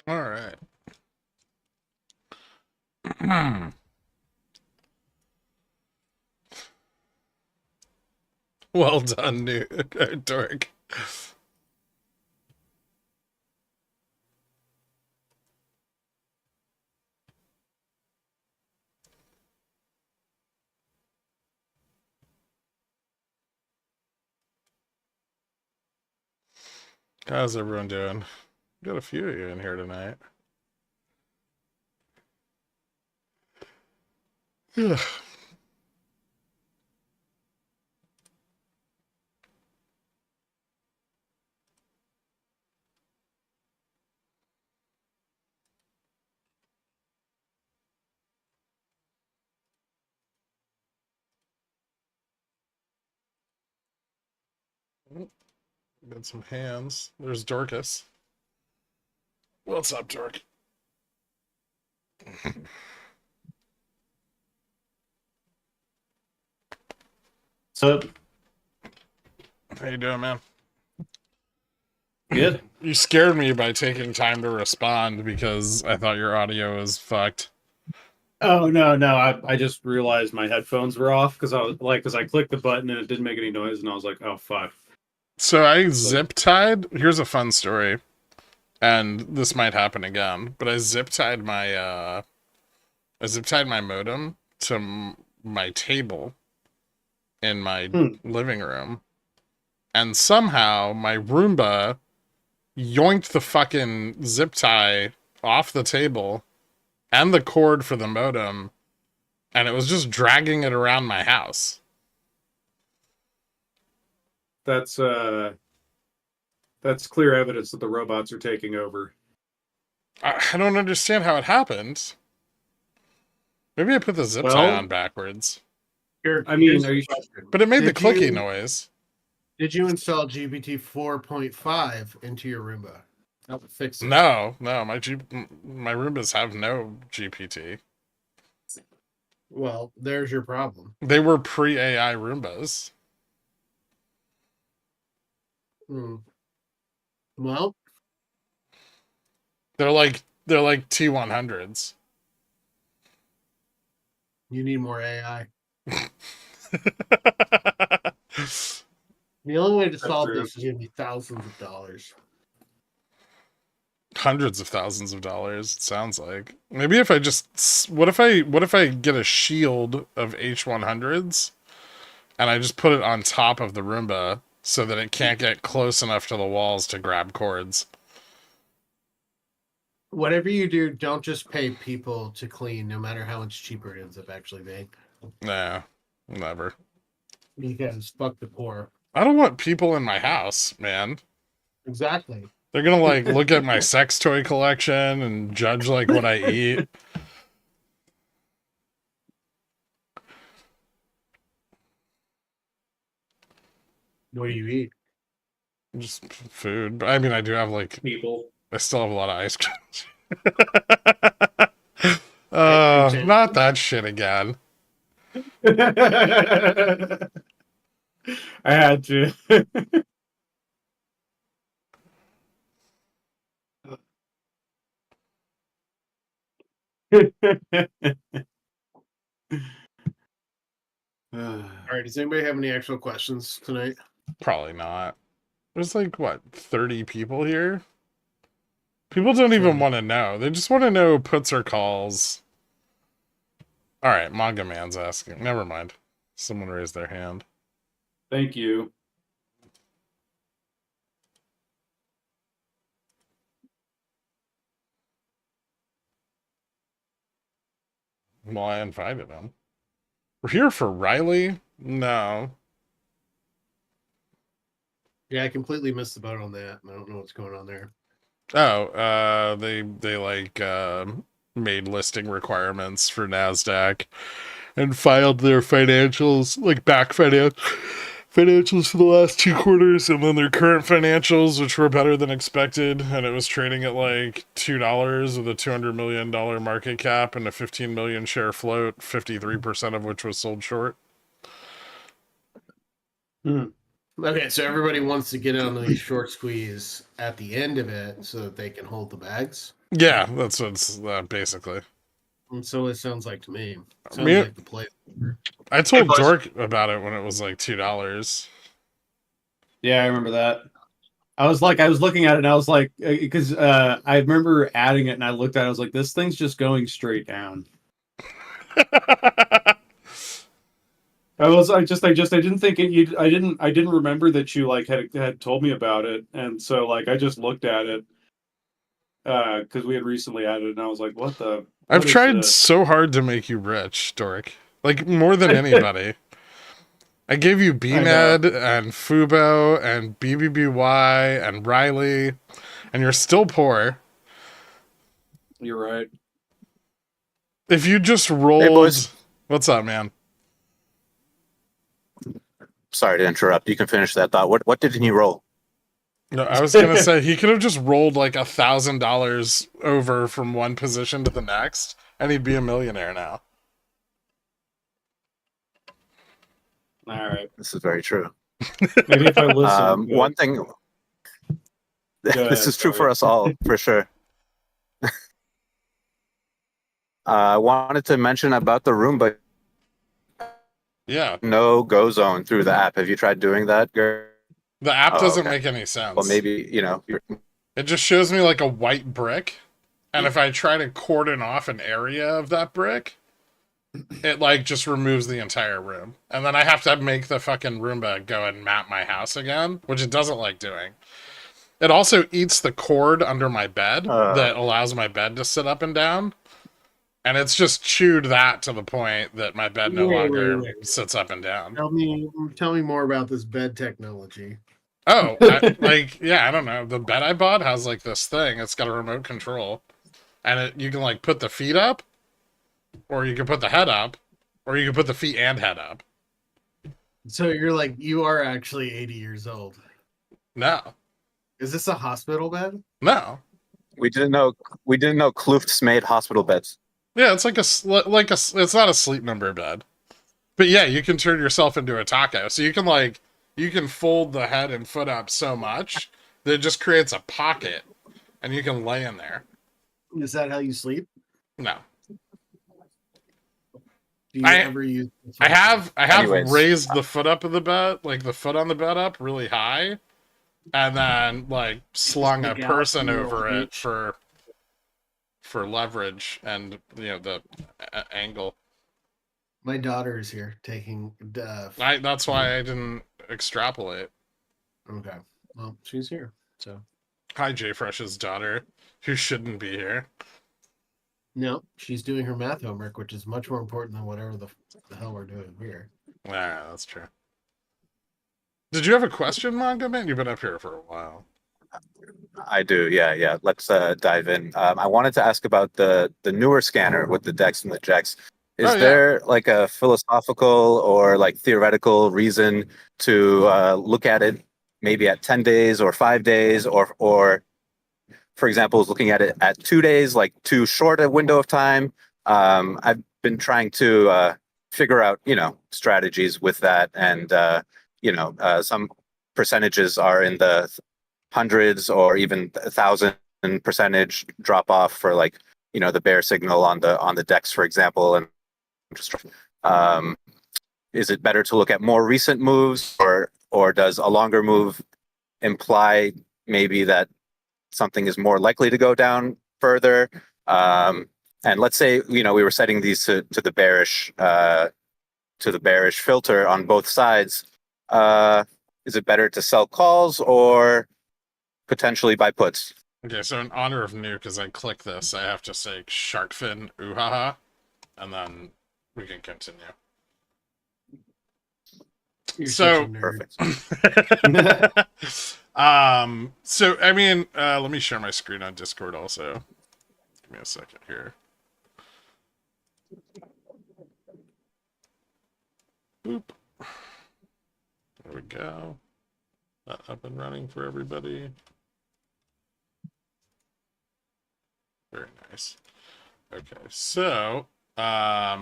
All right. Well done, new dork. How's everyone doing? Got a few of you in here tonight. Got some hands. There's Dorcas. What's up, Dork? So How you doing, man? good. You scared me by taking time to respond because I thought your audio was fucked. Oh no! I just realized my headphones were off because I clicked the button and it didn't make any noise, and I was like, oh fuck. So I So, zip tied. Here's a fun story, and this might happen again. But I zip tied my modem to my table in my living room, and somehow my Roomba yoinked the fucking zip tie off the table and the cord for the modem, and it was just dragging it around my house. that's clear evidence that the robots are taking over. I don't understand how it happened. Maybe I put the zip tie on backwards. I mean, Here's are you? the question. But it made the Did clicky you- noise. Did you install GPT 4.5 into your Roomba? That would fix it. No, my Roombas have no GPT. Well, there's your problem. They were pre-AI Roombas. Hmm. Well, They're like T100s. you need more AI. The only way to solve true. this is going to be thousands of dollars. Hundreds of thousands of dollars, it sounds like. Maybe if I just what if I get a shield of H100s and I just put it on top of the Roomba so that it can't get close enough to the walls to grab cords. Whatever you do, don't just pay people to clean, no matter how much cheaper it ends up actually being. Nah, never. Because fuck the poor. I don't want people in my house, man. Exactly. They're gonna like look at my sex toy collection and judge like what I eat. What do you eat? Just food. But I mean, I do have like People. I still have a lot of ice cream. Not that shit again. I had to. All right. Does anybody have any actual questions tonight? Probably not. There's like what 30 people here. People don't even want to know. They just want to know puts or calls. All right, Manga Man's asking. Never mind. Someone raised their hand. Thank you. Well, I invited him. We're here for Riley? No. Yeah, I completely missed the boat on that. I don't know what's going on there. Oh, they like made listing requirements for NASDAQ and filed their financials, like back financials for the last 2 quarters, and then their current financials, which were better than expected, and it was trading at like $2 with a $200 million market cap and a 15 million share float, 53% of which was sold short. Okay, so everybody wants to get on the short squeeze at the end of it so that they can hold the bags. Yeah, that's what's basically. And so it sounds like to me. Sounds Me, like the play. I told boys. Dork about it when it was like $2. Yeah, I remember that. I was looking at it and I was like, because I remember adding it and I looked at it, I was like, this thing's just going straight down. I didn't think it. I didn't remember that you like had told me about it, and so like I just looked at it because we had recently added it, and I was like, what the? I've What is tried this? so hard to make you rich, Dork. Like more than anybody. I gave you BMed and Fubo and BBBY and Riley, and you're still poor. You're right. If you just Hey, rolled, boys. what's up, man? Sorry to interrupt. You can finish that thought. What didn't you roll? No, I was gonna say he could have just rolled like $1,000 over from one position to the next, and he'd be a millionaire now. All right. This is very true. Maybe if I listen. One thing. This ahead, is true sorry. for us all, for sure. I wanted to mention about the Roomba Yeah, no-go zone through the app. Have you tried doing that, Gherkin? the app Oh, doesn't okay. make any sense. Well, maybe, It just shows me like a white brick, and if I try to cordon off an area of that brick, it like just removes the entire room. And then I have to make the fucking Roomba go and map my house again, which it doesn't like doing. It also eats the cord under my bed that allows my bed to sit up and down. And it's just chewed that to the point that my bed no longer sits up and down. Tell me more about this bed technology. Oh, I don't know. The bed I bought has like this thing. It's got a remote control. And you can like put the feet up, or you can put the head up, or you can put the feet and head up. So you are actually 80 years old. No. Is this a hospital bed? No. we didn't know Kloofts made hospital beds. Yeah, it's it's not a sleep number bed. But yeah, you can turn yourself into a taco. So you can fold the head and foot up so much that it just creates a pocket and you can lay in there. Is that how you sleep? No. Do you ever use I have Anyways. raised the foot up of the bed, like the foot on the bed up really high, and then like slung a person over it for leverage and the angle. My daughter is here taking That's why I didn't extrapolate. Okay. Well, she's here. So Hi, Jay Fresh's daughter, who shouldn't be here. no, she's doing her math homework, which is much more important than whatever the hell we're doing here. Yeah, that's true. Did you have a question, Manga Man? You've been up here for a while. I do, yeah. Let's dive in. I wanted to ask about the newer scanner with the DEX and the JEX. Is there like a philosophical or like theoretical reason to look at it maybe at 10 days or 5 days, or for example, looking at it at 2 days, like too short a window of time? I've been trying to figure out, strategies with that, and some percentages are in the hundreds or even 1,000% drop off for like the bear signal on the DEX, for example. And just is it better to look at more recent moves, or does a longer move imply maybe that something is more likely to go down further? And let's say we were setting these to the bearish filter on both sides. Is it better to sell calls or potentially buy puts? Okay, so in honor of Nuke, as I click this, I have to say shark fin oohaha, and then we can continue. You're So such a nerd. Perfect. So I mean, let me share my screen on Discord also. Give me a second here. Boop. There we go. That up and running for everybody. Very nice. Okay, so I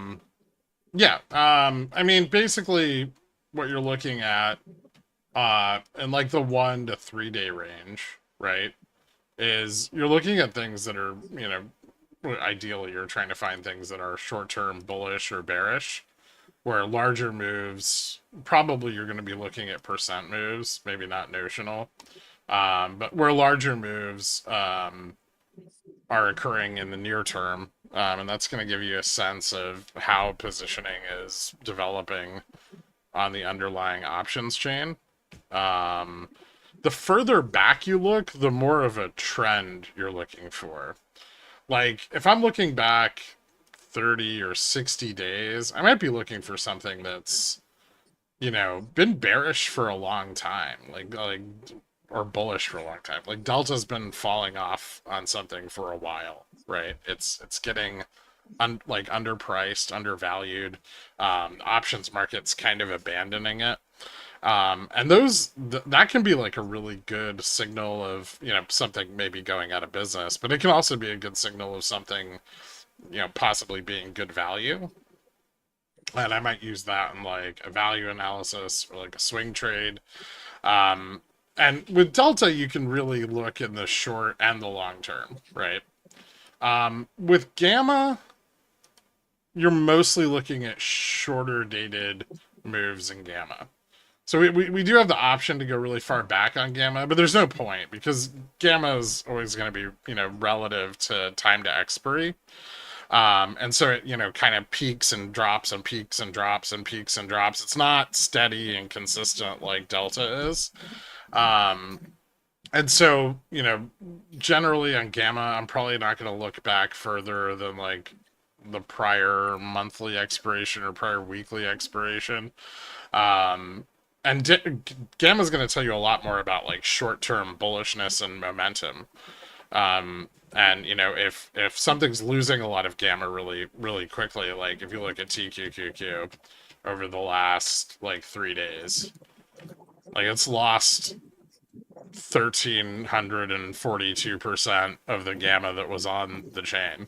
mean, basically what you're looking at in like the 1 to 3 day range, right, is you're looking at things that are, ideally you're trying to find things that are short-term bullish or bearish, where larger moves, probably you're going to be looking at percent moves, maybe not notional, but where larger moves are occurring in the near term, and that's going to give you a sense of how positioning is developing on the underlying options chain. The further back you look, the more of a trend you're looking for. Like, if I'm looking back 30 or 60 days, I might be looking for something that's, been bearish for a long time, or bullish for a long time. Like, Delta's been falling off on something for a while, right? It's getting underpriced, undervalued. Options market's kind of abandoning it. And that can be like a really good signal of, something maybe going out of business, but it can also be a good signal of something, possibly being good value. And I might use that in like a value analysis or like a swing trade. And with Delta, you can really look in the short and the long term, right? With Gamma, you're mostly looking at shorter dated moves in Gamma. So we do have the option to go really far back on Gamma, but there's no point because Gamma is always going to be, relative to time to expiry. And so it, kind of peaks and drops and peaks and drops and peaks and drops. It's not steady and consistent like Delta is. And so, generally on Gamma, I'm probably not going to look back further than like the prior monthly expiration or prior weekly expiration. And Gamma is going to tell you a lot more about like short-term bullishness and momentum. And if something's losing a lot of Gamma really, really quickly, like if you look at TQQQ over the last like 3 days, like it's lost 1,342% of the Gamma that was on the chain.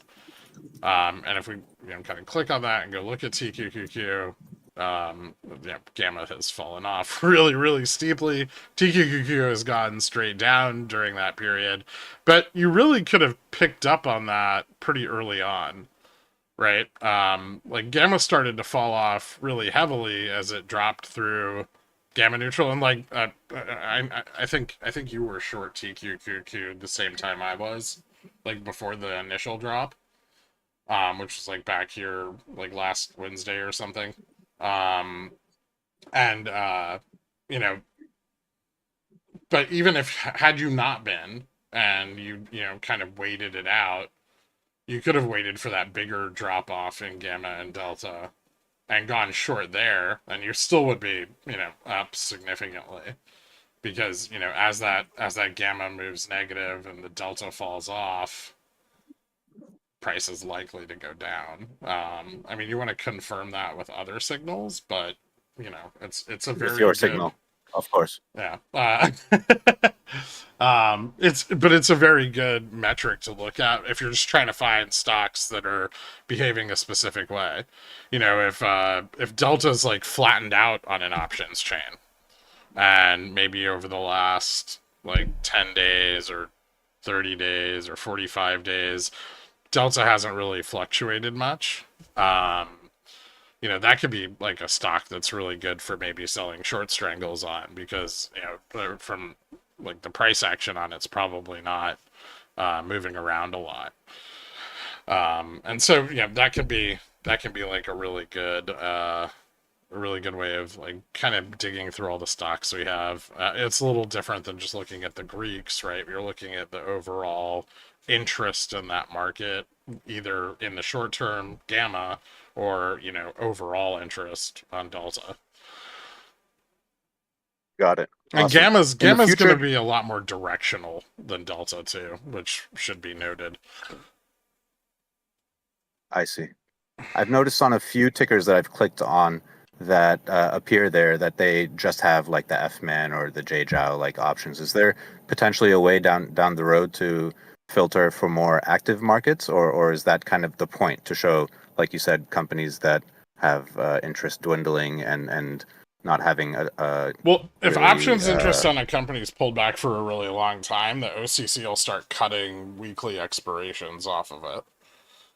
And if we kind of click on that and go look at TQQQ, Gamma has fallen off really, really steeply. TQQQ has gone straight down during that period, but you really could have picked up on that pretty early on, right? Like Gamma started to fall off really heavily as it dropped through Gamma neutral, and like I think you were short TQQQ the same time I was, like before the initial drop, which was like back here like last Wednesday or something. But even if had you not been and you kind of waited it out, you could have waited for that bigger drop off in Gamma and Delta and gone short there, and you still would be up significantly because as that Gamma moves negative and the Delta falls off, price is likely to go down. I mean, you want to confirm that with other signals, but it's a very with your good signal, of course. Yeah. It's a very good metric to look at if you're just trying to find stocks that are behaving a specific way. If Delta's like flattened out on an options chain, and maybe over the last like 10 days or 30 days or 45 days, Delta hasn't really fluctuated much. That could be like a stock that's really good for maybe selling short strangles on because, from like the price action on it's probably not moving around a lot. And so, that can be like a really good way of like kind of digging through all the stocks we have. It's a little different than just looking at the Greeks, right? You're looking at the overall interest in that market, either in the short term Gamma or overall interest on Delta. Got it. And Awesome. Gamma's going to be a lot more directional than Delta too, which should be noted. I see. I've noticed on a few tickers that I've clicked on that appear there that they just have like the F-Man or the JJOW like options. Is there potentially a way down the road to filter for more active markets, or is that kind of the point to show, like you said, companies that have interest dwindling and not having a Well, if really options interest on a company's pulled back for a really long time, the OCC will start cutting weekly expirations off of it.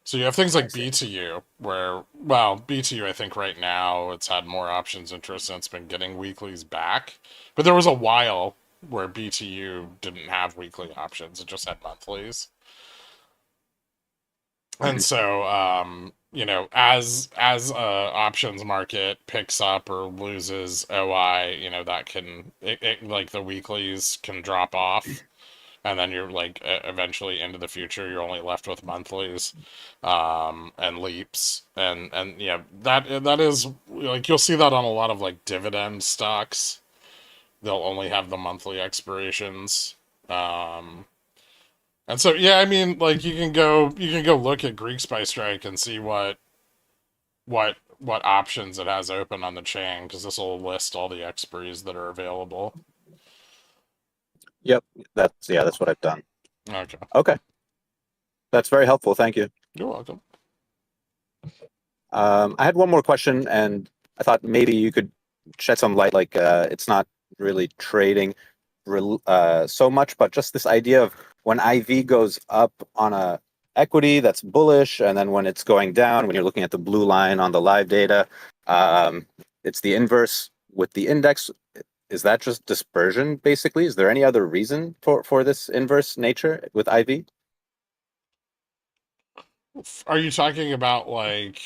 So you have things like see. BTU, where, well, BTU, I think right now it's had more options interest and it's been getting weeklies back. But there was a while where BTU didn't have weekly options, it just had monthlies. And so, you know, as options market picks up or loses OI, you know, that can like the weeklies can drop off, and then you're like eventually into the future you're only left with monthlies, and leaps, and yeah, that is like you'll see that on a lot of like dividend stocks. They'll only have the monthly expirations. And so, yeah, I mean, like you can go look at Greek Spy Strike and see what options it has open on the chain, because this will list all the expiries that are available. Yep, that's what I've done. Okay, Okay, that's very helpful. Thank you. you're welcome. I had one more question, and I thought maybe you could shed some light. Like, it's not really trading so much, but just this idea of when IV goes up on a equity that's bullish, and then when it's going down, when you're looking at the blue line on the live data, it's the inverse with the index. Is that just dispersion, basically? Is there any other reason for this inverse nature with IV? Are you talking about like?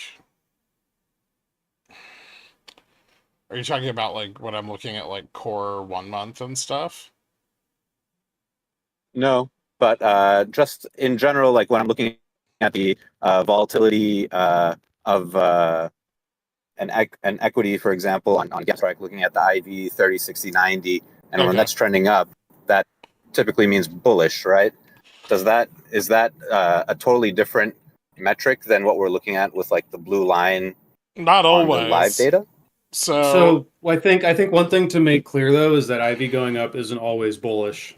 Are you talking about like when I'm looking at like core 1 month and stuff? No, but just in general, like when I'm looking at the volatility of an equity, for example, on Gammastrike, looking at the IV 30, 60, 90, and when Okay. that's trending up, that typically means bullish, right? Is that a totally different metric than what we're looking at with like the blue line Not on the live always. data? So I think one thing to make clear though is that IV going up isn't always bullish.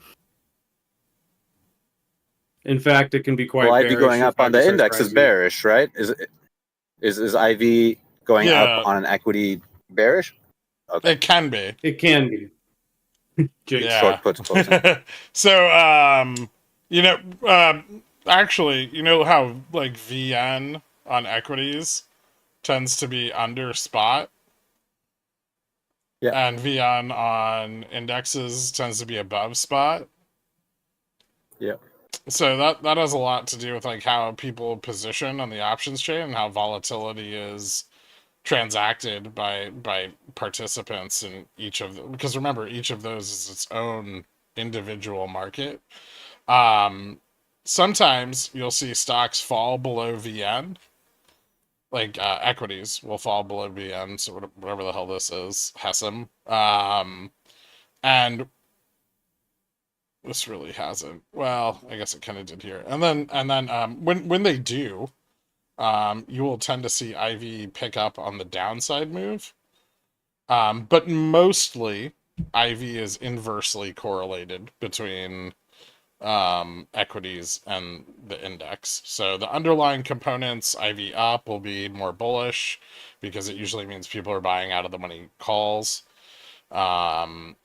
In fact, it can be quite Well, bearish. IV going if up on IV the starts index is rising. bearish, right? Is IV going Yeah. up on an equity bearish? Okay. it can be. It can be. Jinx. Yeah. Short puts closing. So, you know, actually, you know how like VN on equities tends to be under spot? Yeah. And VN on indexes tends to be above spot. Yeah. So that has a lot to do with like how people position on the options chain and how volatility is transacted by participants in each of them, because remember, each of those is its own individual market. Sometimes you'll see stocks fall below VN, like equities will fall below VN, so whatever the hell this is, HESM. And this really hasn't, well, I guess it kind of did here. And then when they do, you will tend to see IV pick up on the downside move. But mostly IV is inversely correlated between equities and the index. So the underlying components, IV up, will be more bullish because it usually means people are buying out of the money calls. And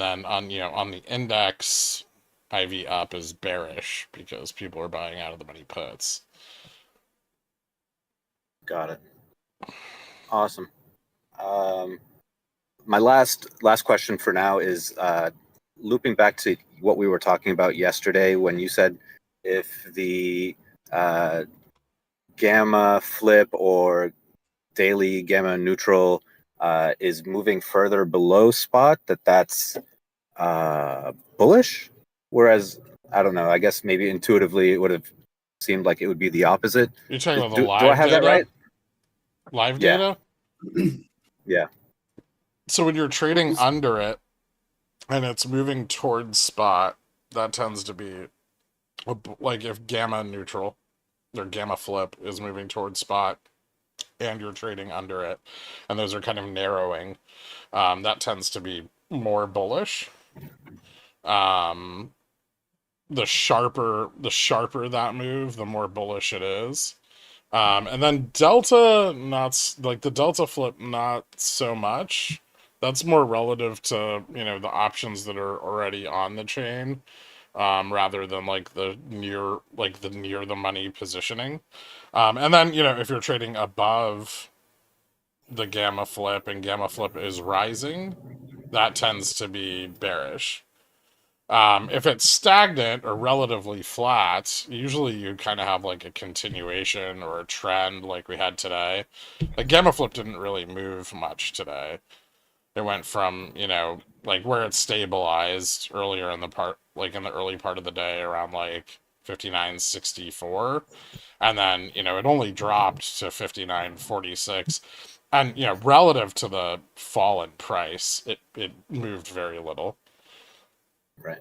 then on the index, IV up is bearish because people are buying out of the money puts. Got it. Awesome. My last question for now is looping back to what we were talking about yesterday when you said if the gamma flip or daily gamma neutral is moving further below spot, that's bullish. Whereas, I don't know, I guess maybe intuitively it would have seemed like it would be the opposite. You're talking about the Do live I have data? that right? Live Yeah. data? Yeah. So when you're trading under it and it's moving towards spot, that tends to be like if gamma neutral or gamma flip is moving towards spot and you're trading under it, and those are kind of narrowing, that tends to be more bullish. The sharper that move, the more bullish it is. And then delta, not like the delta flip, not so much. That's more relative to, the options that are already on the chain, rather than like the near the money positioning. And then, if you're trading above the gamma flip and gamma flip is rising, that tends to be bearish. If it's stagnant or relatively flat, usually you kind of have like a continuation or a trend like we had today. Like gamma flip didn't really move much today. It went from, like where it stabilized earlier in the early part of the day around like 59.64. And then, it only dropped to 59.46. And, relative to the fall in price, it moved very little. Right.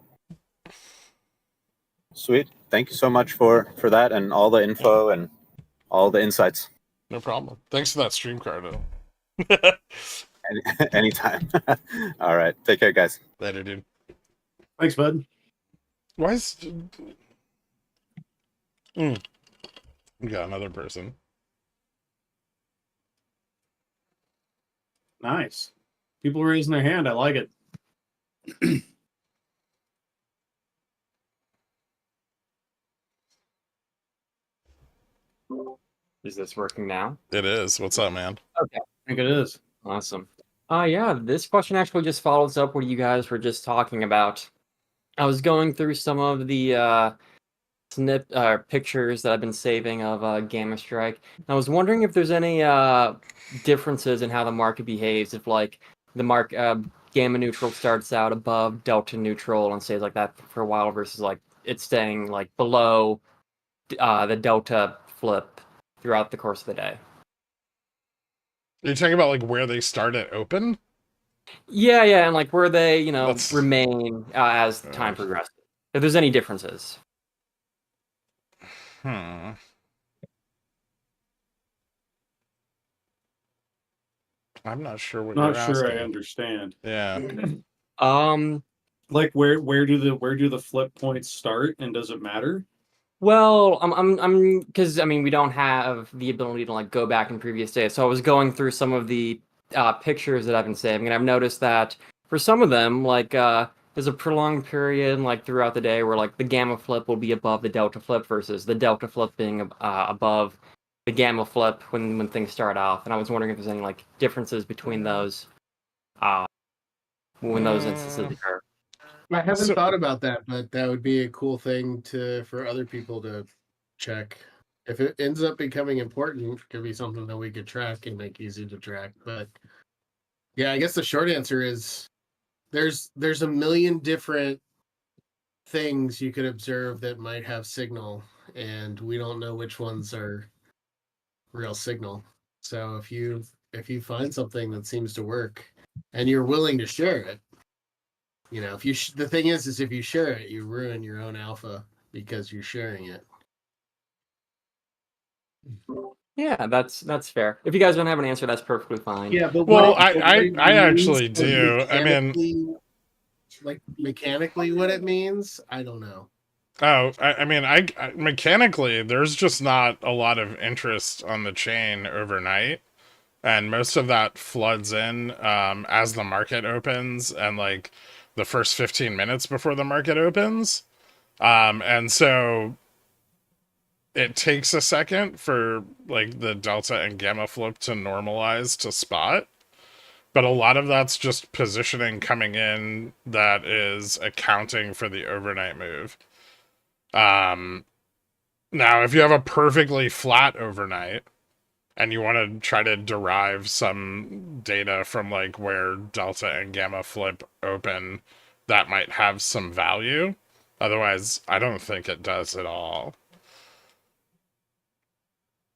Sweet. Thank you so much for that and all the info and all the insights. No problem. Thanks for that stream card. Anytime. All right. Take care, guys. Later, dude. Thanks, bud. Why is... We got another person. Nice. People raising their hand. I like it. Is this working now? It is. What's up, man? Okay. I think it is. Awesome. Yeah, this question actually just follows up what you guys were just talking about. I was going through some of the pictures that I've been saving of Gammastrike. I was wondering if there's any differences in how the market behaves if like the gamma neutral starts out above delta neutral and stays like that for a while versus like it's staying like below the delta flip throughout the course of the day. Are you talking about like where they start at open? Yeah, and like where they, remain as time progresses. If there's any differences. I'm not sure what Not you're sure asking. I understand. Yeah. Like where do the flip points start, and does it matter? Well, I'm because we don't have the ability to like go back in previous days. So I was going through some of the pictures that I've been saving, and I've noticed that for some of them, like there's a prolonged period like throughout the day where like the gamma flip will be above the delta flip versus the delta flip being above the gamma flip when things start off. And I was wondering if there's any like differences between those when those instances occur. I haven't thought about that, but that would be a cool thing for other people to check. If it ends up becoming important, it could be something that we could track and make easy to track. But yeah, I guess the short answer is there's a million different things you could observe that might have signal, and we don't know which ones are real signal. So if you find something that seems to work and you're willing to share it, if you the thing is if you share it, you ruin your own alpha because you're sharing it. Yeah, that's fair. If you guys don't have an answer, that's perfectly fine. Yeah, but I actually do. I mean, like mechanically, what it means, I don't know. Oh, I mean, I mechanically, there's just not a lot of interest on the chain overnight, and most of that floods in as the market opens and like the first 15 minutes before the market opens, and so it takes a second for like the delta and gamma flip to normalize to spot. But a lot of that's just positioning coming in that is accounting for the overnight move. Now, if you have a perfectly flat overnight and you want to try to derive some data from like where delta and gamma flip open, that might have some value. Otherwise, I don't think it does at all.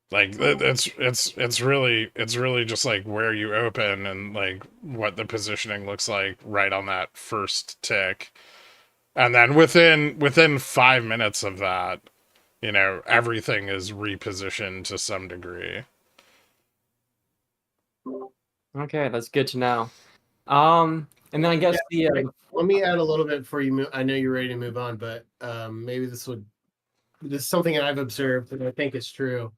Like it's really just like where you open and like what the positioning looks like right on that first tick. And then within 5 minutes of that, everything is repositioned to some degree. Okay, that's good to know. And then I guess let me add a little bit before you move. I know you're ready to move on, but maybe this is something I've observed and I think is true.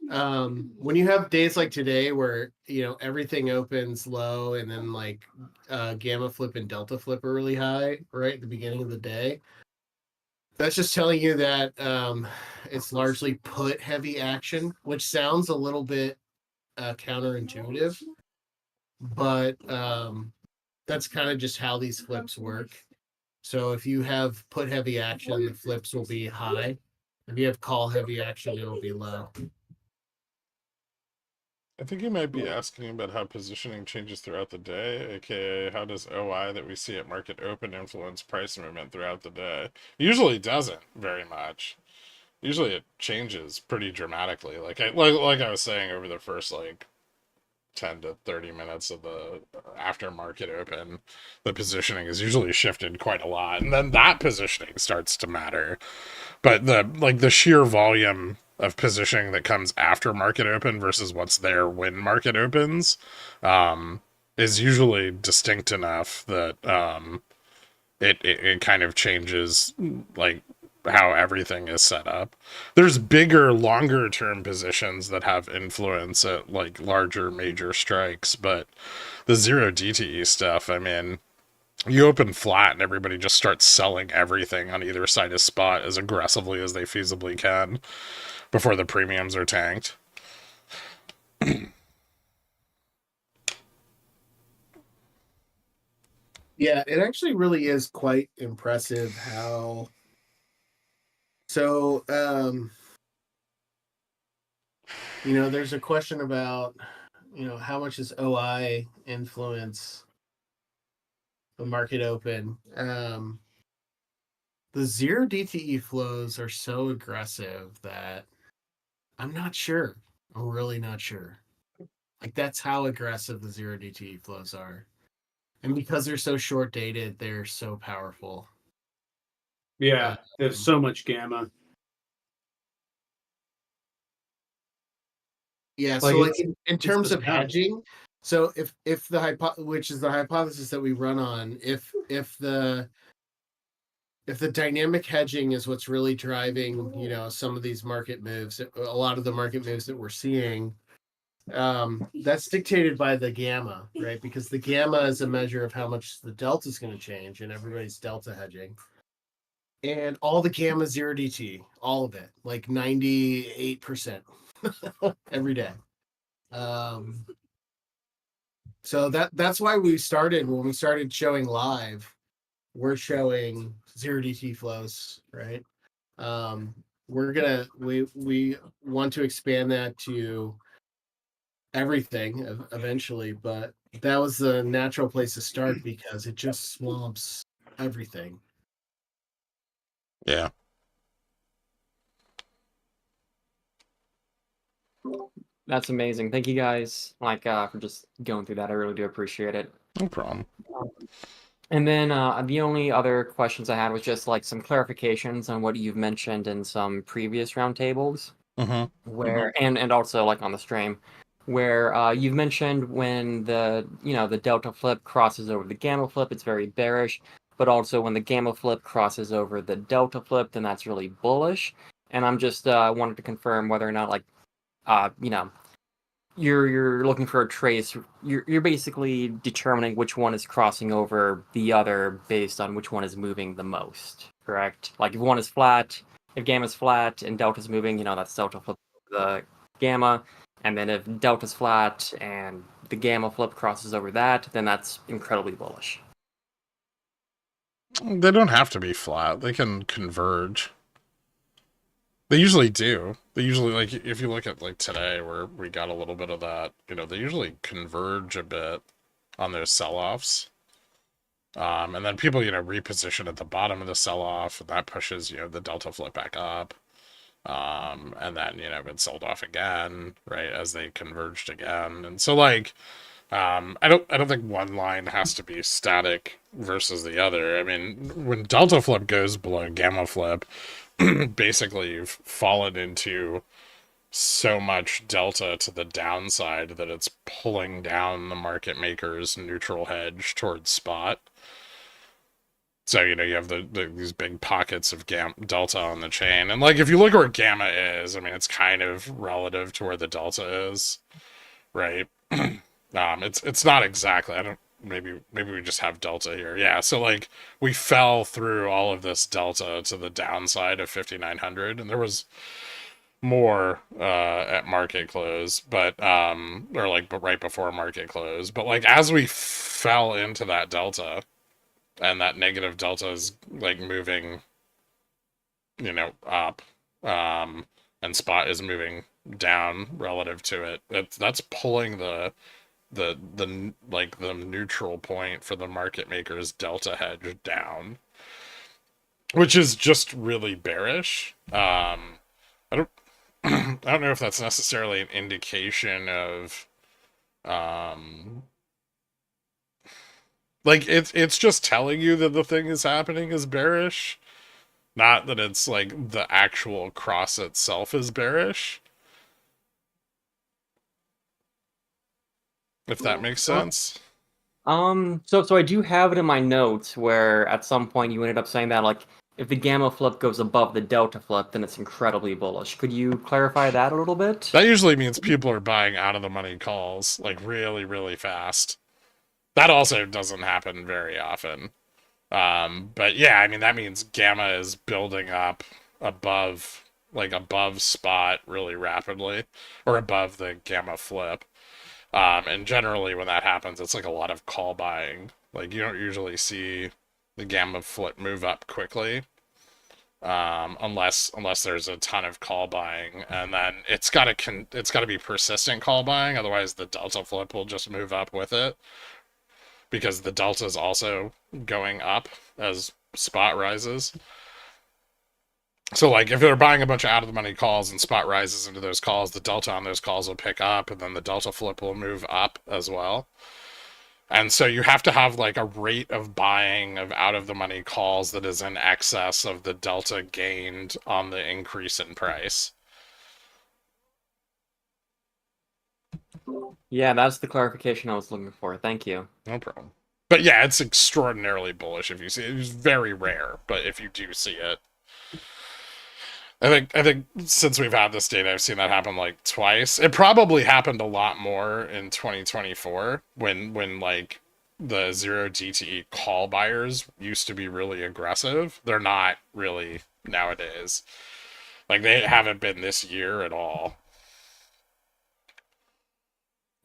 when you have days like today where everything opens low and then like gamma flip and delta flip are really high right at the beginning of the day, that's just telling you that it's largely put heavy action, which sounds a little bit counterintuitive, but that's kind of just how these flips work. So if you have put heavy action, the flips will be high. If you have call heavy action, it'll be low. I think you might be asking about how positioning changes throughout the day, aka how does OI that we see at market open influence price movement throughout the day? Usually it doesn't very much. Usually it changes pretty dramatically. Like I was saying, over the first like 10 to 30 minutes of the after market open, the positioning is usually shifted quite a lot, and then that positioning starts to matter. But the sheer volume of positioning that comes after market open versus what's there when market opens is usually distinct enough that it kind of changes like how everything is set up. There's bigger, longer term positions that have influence at like larger major strikes, but the zero DTE stuff, I mean, you open flat and everybody just starts selling everything on either side of spot as aggressively as they feasibly can before the premiums are tanked. Yeah, it actually really is quite impressive how. So, there's a question about, how much does OI influence the market open? The zero DTE flows are so aggressive that I'm not sure. I'm really not sure. Like, that's how aggressive the zero DTE flows are. And because they're so short dated, they're so powerful. Yeah, there's so much gamma. Yeah, Like, so like in terms just of nuts. hedging, so if the which is the hypothesis that we run on, if the dynamic hedging is what's really driving, some of these market moves, a lot of the market moves that we're seeing, that's dictated by the gamma, right? Because the gamma is a measure of how much the delta is going to change, and everybody's delta hedging. And all the gamma 0DT, all of it, like 98% every day. So that's why when we started showing live, we're showing 0DT flows, right? We want to expand that to everything eventually, but that was the natural place to start because it just swamps everything. Yeah. That's amazing. Thank you guys, for just going through that. I really do appreciate it. No problem. And then the only other questions I had was just like some clarifications on what you've mentioned in some previous roundtables, where and also like on the stream, where you've mentioned when the delta flip crosses over the gamma flip, it's very bearish, but also when the gamma flip crosses over the delta flip, then that's really bullish. And I'm just wanted to confirm whether or not you're looking for a trace. You're basically determining which one is crossing over the other based on which one is moving the most, correct? Like if one is flat, if gamma's flat and delta's moving, that's delta flip the gamma. And then if delta's flat and the gamma flip crosses over that, then that's incredibly bullish. They don't have to be flat. They can converge. They usually do. They usually, like, if you look at, like, today, where we got a little bit of that, they usually converge a bit on those sell-offs. And then people, reposition at the bottom of the sell-off, and that pushes, the delta flip back up. And then, it's sold off again, right, as they converged again. And so, like, I don't think one line has to be static versus the other. I mean, when delta flip goes below gamma flip, basically you've fallen into so much delta to the downside that it's pulling down the market maker's neutral hedge towards spot. So, you know, you have these big pockets of delta on the chain. And like, if you look where gamma is, I mean, it's kind of relative to where the delta is, right? It's not exactly, maybe we just have delta here. Yeah, so like we fell through all of this delta to the downside of 5,900, and there was more at market close, but right before market close. But like as we fell into that delta, and that negative delta is like moving, you know, up, and spot is moving down relative to it. That's pulling the like the neutral point for the market maker's delta hedge down, which is just really bearish. I don't I don't know if that's necessarily an indication of like it's just telling you that the thing is happening is bearish, not that it's like the actual cross itself is bearish. If that makes sense. So I do have it in my notes where at some point you ended up saying that like if the gamma flip goes above the delta flip, then it's incredibly bullish. Could you clarify that a little bit? That usually means people are buying out of the money calls like really, really fast. That also doesn't happen very often. But yeah, I mean that means gamma is building up above spot really rapidly, or above the gamma flip. And generally when that happens, it's like a lot of call buying. Like you don't usually see the gamma flip move up quickly, unless there's a ton of call buying, and then it's got to be persistent call buying. Otherwise, the delta flip will just move up with it, because the delta is also going up as spot rises. So like if they're buying a bunch of out of the money calls and spot rises into those calls, the delta on those calls will pick up, and then the delta flip will move up as well. And so you have to have like a rate of buying of out of the money calls that is in excess of the delta gained on the increase in price. Yeah, that's the clarification I was looking for. Thank you. No problem. But yeah, it's extraordinarily bullish if you see it. It's very rare, but if you do see it, I think since we've had this data, I've seen that happen like twice. It probably happened a lot more in 2024 when like the 0 DTE call buyers used to be really aggressive. They're not really nowadays. Like they haven't been this year at all.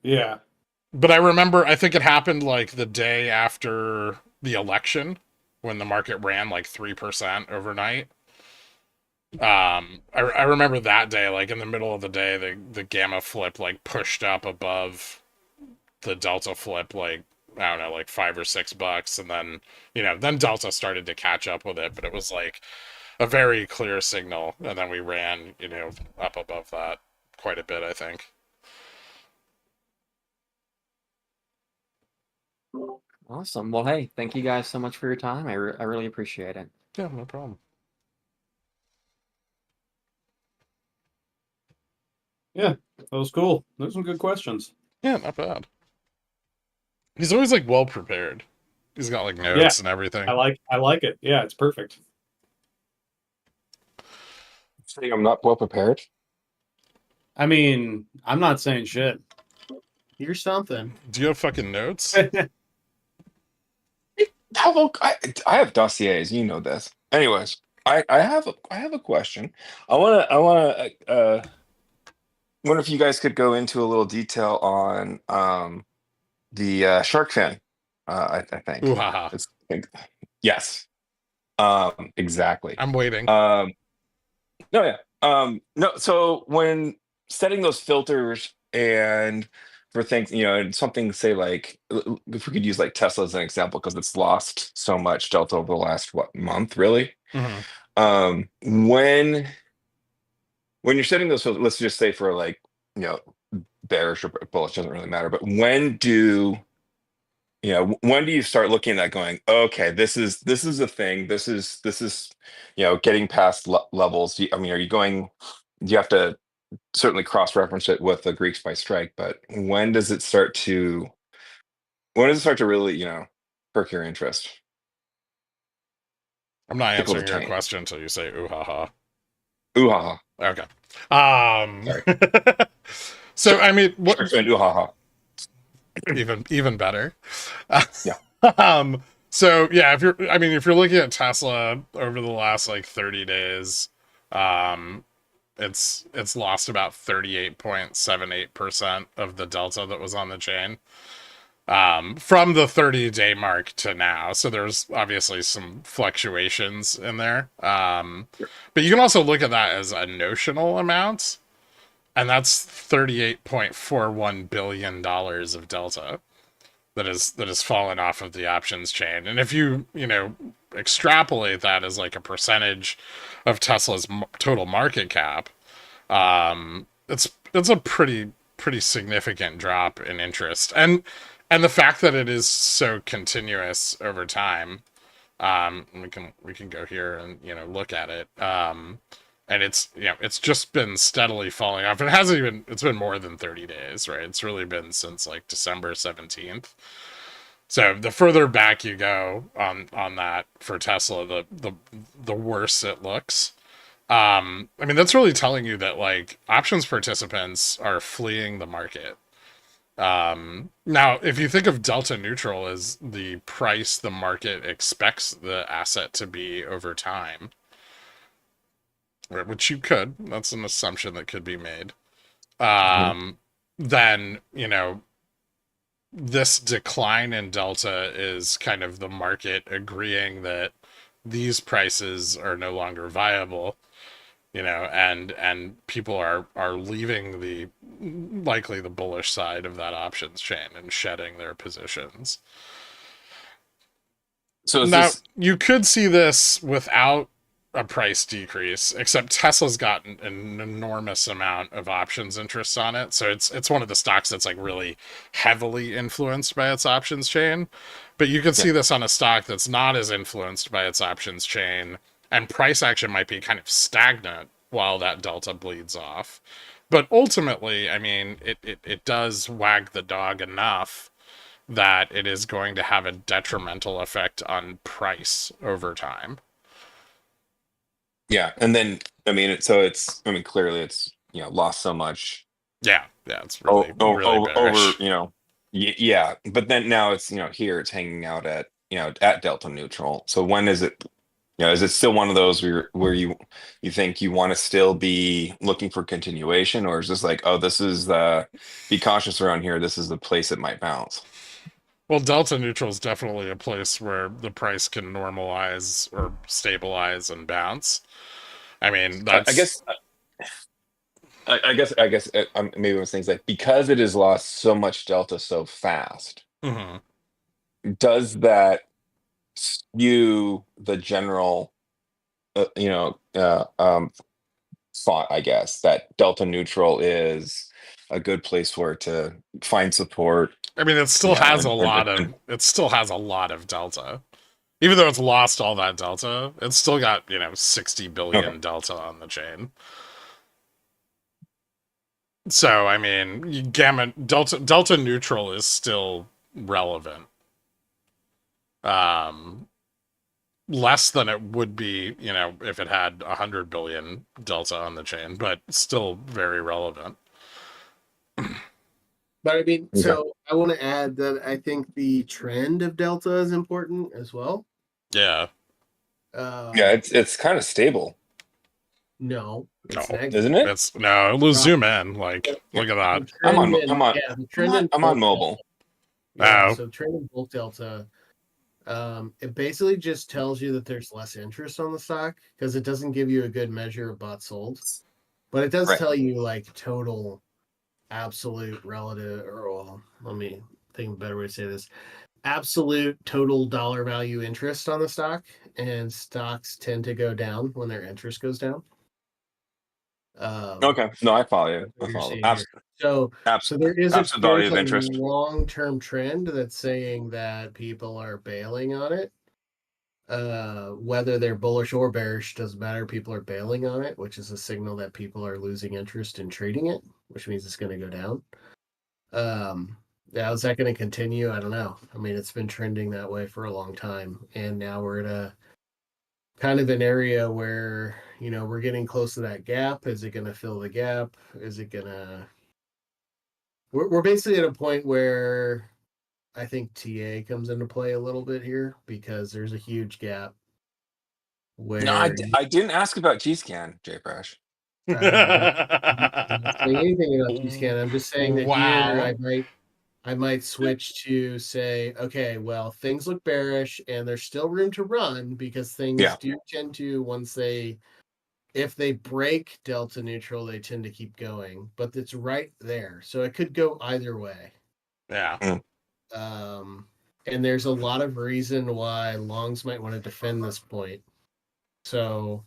Yeah. But I remember, I think it happened like the day after the election when the market ran like 3% overnight. I remember that day, like in the middle of the day, the gamma flip like pushed up above the delta flip, like I don't know, like $5 or $6, and then then delta started to catch up with it, but it was like a very clear signal, and then we ran up above that quite a bit, I think. Awesome. Well, hey, thank you guys so much for your time. I really appreciate it. Yeah, no problem. Yeah, that was cool. Those are some good questions. Yeah, not bad. He's always like well prepared. He's got like notes and everything. I like it. Yeah, it's perfect. Saying I'm not well prepared? I mean, I'm not saying shit. You're something. Do you have fucking notes? I have dossiers, you know this. Anyways, I have a question. I wonder if you guys could go into a little detail on the shark fin. I think. Ooh, haha. Yes. Exactly. I'm waiting. No, yeah. No, so when setting those filters and for things, something say like, if we could use like Tesla as an example, because it's lost so much delta over the last month, really. Mm-hmm. When you're setting those filters, let's just say for like, bearish or bullish, doesn't really matter, but when do you start looking at going, okay, this is a thing, this is getting past levels? Do you have to certainly cross-reference it with the Greeks by strike, but when does it start to really perk your interest? I'm not Tickle the answering your taint. question until you say ooh ha ha. Ooh ha ha. Okay. Sorry. So I mean, what Sharks and ooh ha ha. even better. Yeah. So yeah, if you're looking at Tesla over the last like 30 days, it's lost about 38.78% of the delta that was on the chain. From the 30-day mark to now. So there's obviously some fluctuations in there. But you can also look at that as a notional amount, and that's $38.41 billion of delta that has fallen off of the options chain. And if you extrapolate that as like a percentage of Tesla's total market cap, it's a pretty significant drop in interest. And the fact that it is so continuous over time, we can go here and look at it, and it's just been steadily falling off. It's been more than 30 days, right? It's really been since like December 17th. So the further back you go on that for Tesla, the worse it looks. I mean, that's really telling you that like options participants are fleeing the market. Now, if you think of delta neutral as the price the market expects the asset to be over time, which you could, that's an assumption that could be made. Then, this decline in delta is kind of the market agreeing that these prices are no longer viable. And people are leaving likely the bullish side of that options chain and shedding their positions. So Now, you could see this without a price decrease, except Tesla's gotten an enormous amount of options interest on it. So it's one of the stocks that's like really heavily influenced by its options chain. But you could see this on a stock that's not as influenced by its options chain, and price action might be kind of stagnant while that delta bleeds off. But ultimately, I mean, it does wag the dog enough that it is going to have a detrimental effect on price over time. Yeah, and then I mean, clearly it's lost so much. Yeah, it's really really bearish. Over yeah, but then now it's here it's hanging out at at delta neutral. So when is it? Is it still one of those where you think you want to still be looking for continuation, or is this like, oh, this is be cautious around here, this is the place it might bounce? Well, delta neutral is definitely a place where the price can normalize or stabilize and bounce. I mean, that's I guess maybe one of those things, like, because it has lost so much delta so fast, does that skew the general thought, I guess, that delta neutral is a good place for it to find support? I mean, it still has a lot of delta. Even though it's lost all that delta, it's still got 60 billion delta on the chain. So I mean, delta neutral is still relevant. Less than it would be, if it had 100 billion delta on the chain, but still very relevant. But I mean, so I want to add that I think the trend of delta is important as well. Yeah. Yeah, it's kind of stable. No, it's No, negative. Isn't it? Let's zoom in. Like, look at that. I'm on mobile. Yeah, Oh. so trend in bulk delta, it basically just tells you that there's less interest on the stock because it doesn't give you a good measure of bought sold, but it does tell you like total, absolute, relative, or well, let me think of a better way to say this: absolute total dollar value interest on the stock, and stocks tend to go down when their interest goes down. Okay, no, I follow you. I follow. So there is value of interest. long-term trend that's saying that people are bailing on it. Whether they're bullish or bearish doesn't matter. People are bailing on it, which is a signal that people are losing interest in trading it, which means it's going to go down. Is that going to continue? I don't know. I mean, it's been trending that way for a long time, and now we're at kind of an area where, you know, we're getting close to that gap. Is it going to fill the gap? Is it going to... We're basically at a point where I think TA comes into play a little bit here because there's a huge gap No, where I didn't ask about G-Scan, JPrash. I'm not saying anything about G-Scan. I'm just saying that here I might switch to say, okay, well, things look bearish and there's still room to run because things do tend to, if they break delta neutral, they tend to keep going, but it's right there. So it could go either way. Yeah. And there's a lot of reason why longs might want to defend this point. So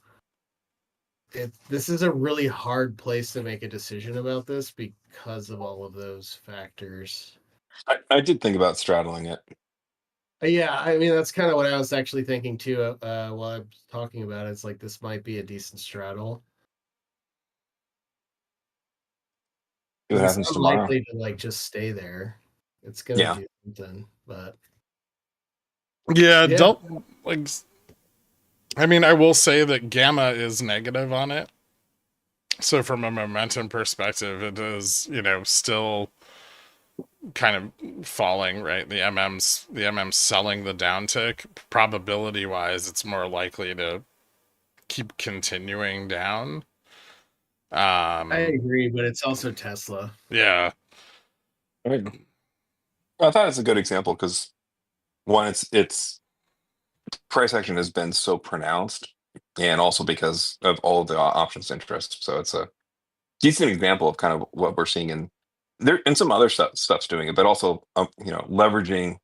this is a really hard place to make a decision about this because of all of those factors. I did think about straddling it. Yeah, I mean, that's kind of what I was actually thinking too while I was talking about it. It's like this might be a decent straddle. See what It's happens tomorrow. unlikely to like just stay there. It's gonna do something, but Yeah, don't like. I mean, I will say that Gamma is negative on it. So from a momentum perspective, it is, you know, still kind of falling, right? The MM's selling the downtick. Probability wise, it's more likely to keep continuing down. I agree, but it's also Tesla. Yeah. I thought it's a good example because one, it's price action has been so pronounced, and also because of all of the options interest. So it's a decent example of kind of what we're seeing in there, and some other stuff's doing it, but also you know, leveraging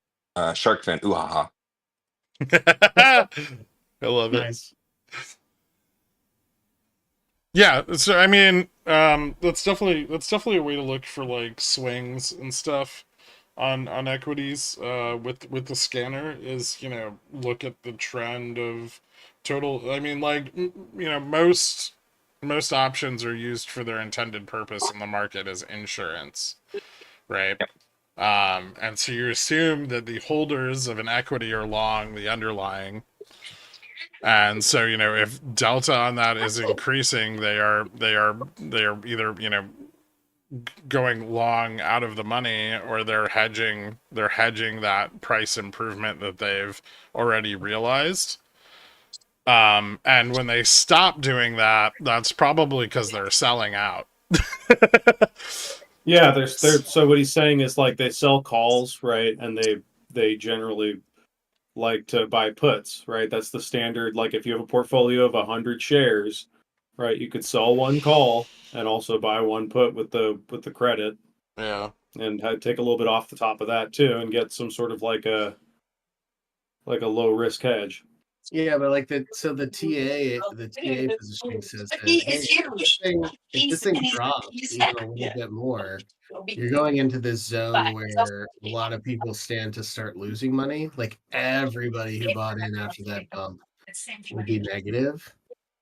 shark fin. Ooh ha ha. I love it. Nice. Yeah, so I mean, that's definitely a way to look for like swings and stuff on equities with the scanner is, you know, look at the trend of total. I mean, like, you know, most options are used for their intended purpose in the market as insurance, right? And so you assume that the holders of an equity are long the underlying. And so, you know, if delta on that is increasing, they are either, you know, going long out of the money, or they're hedging that price improvement that they've already realized. And when they stop doing that, that's probably because they're selling out. Yeah, there's so what he's saying is like they sell calls, right? And they generally like to buy puts, right? That's the standard. Like if you have a portfolio of 100 shares, right, you could sell one call and also buy one put with the credit, Yeah. and take a little bit off the top of that too, and get some sort of like a low risk hedge. Yeah, but like the TA positioning says that, hey, if this thing drops even a little bit more, you're going into this zone where a lot of people stand to start losing money. Like everybody who bought in after that bump will be negative.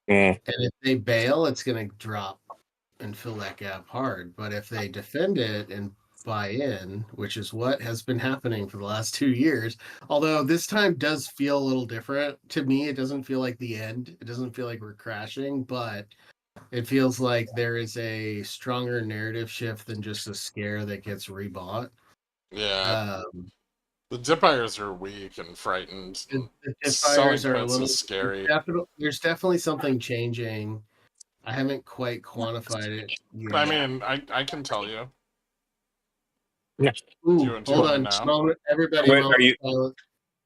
And if they bail, it's going to drop and fill that gap hard. But if they defend it and buy in, which is what has been happening for the last 2 years, although this time does feel a little different to me. It doesn't feel like the end. It doesn't feel like we're crashing, but it feels like there is a stronger narrative shift than just a scare that gets rebought. Yeah. The dip buyers are weak and frightened. The dip buyers are a little scary. There's definitely something changing. I haven't quite quantified it yet. I mean, I can tell you. Yeah. Ooh, hold on. Everybody, wait, are you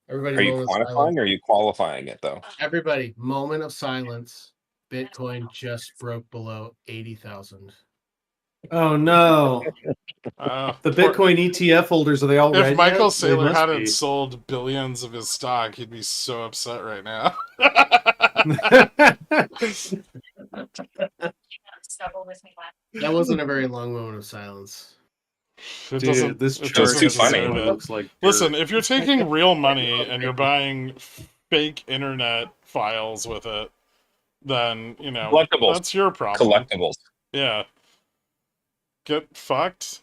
quantifying or are you qualifying it though? Everybody, moment of silence. Bitcoin just broke below 80,000. Oh no! The Bitcoin ETF holders, are they all red? If Michael yet? Saylor hadn't sold billions of his stock, he'd be so upset right now. That wasn't a very long moment of silence. Dude, this chart too funny. looks like Listen, if you're taking real money and you're buying fake internet files with it, then, you know, Collectibles. that's your problem. Collectibles. Yeah. Get fucked.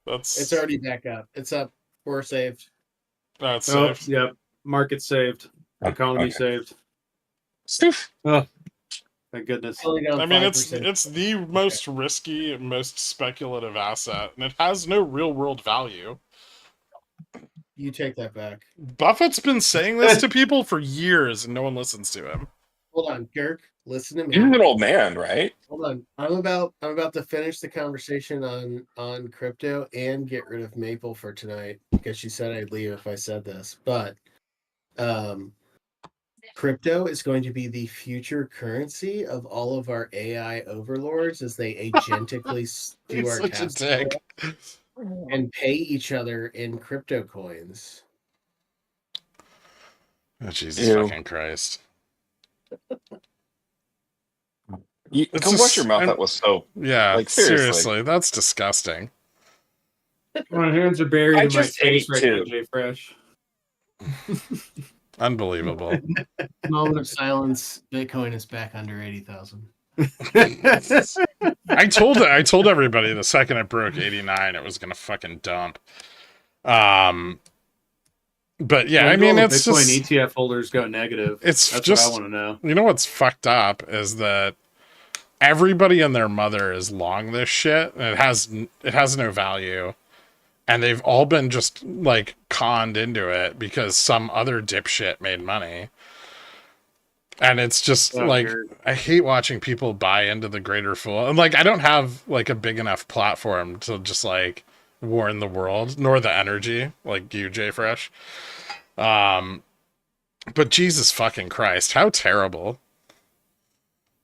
It's already back up. It's up. We're saved. That's saved. Yep. Market saved. Economy Okay. saved. Stoof. Oh, thank goodness. Only down I mean, 5%. it's the most risky, most speculative asset, and it has no real world value. You take that back. Buffett's been saying this to people for years, and no one listens to him. Hold on, Gherk. Listen to me. He's an old man, right? Hold on. I'm about to finish the conversation on crypto and get rid of Maple for tonight because she said I'd leave if I said this. But crypto is going to be the future currency of all of our AI overlords as they agentically do He's our such a tasks dick. and pay each other in crypto coins. Oh, Jesus Ew. fucking Christ. You It's go wash just- your mouth. I'm- That was so. Yeah, Like, seriously. seriously, that's disgusting. My hands are buried I in my just face ate right now, two. Jay Fresh. Unbelievable. Moment of silence. Bitcoin is back under 80,000. I told everybody the second it broke 89, it was gonna fucking dump. But yeah, I mean, it's Bitcoin just ETF holders go negative. it's That's just what I want to know. you know what's fucked up is that everybody and their mother is long this shit, and it has no value, and they've all been just like conned into it because some other dipshit made money. And it's just Oh, like Gert. I hate watching people buy into the greater fool. And like I don't have like a big enough platform to just like warn the world, nor the energy like you, Jay Fresh. But Jesus fucking Christ, how terrible.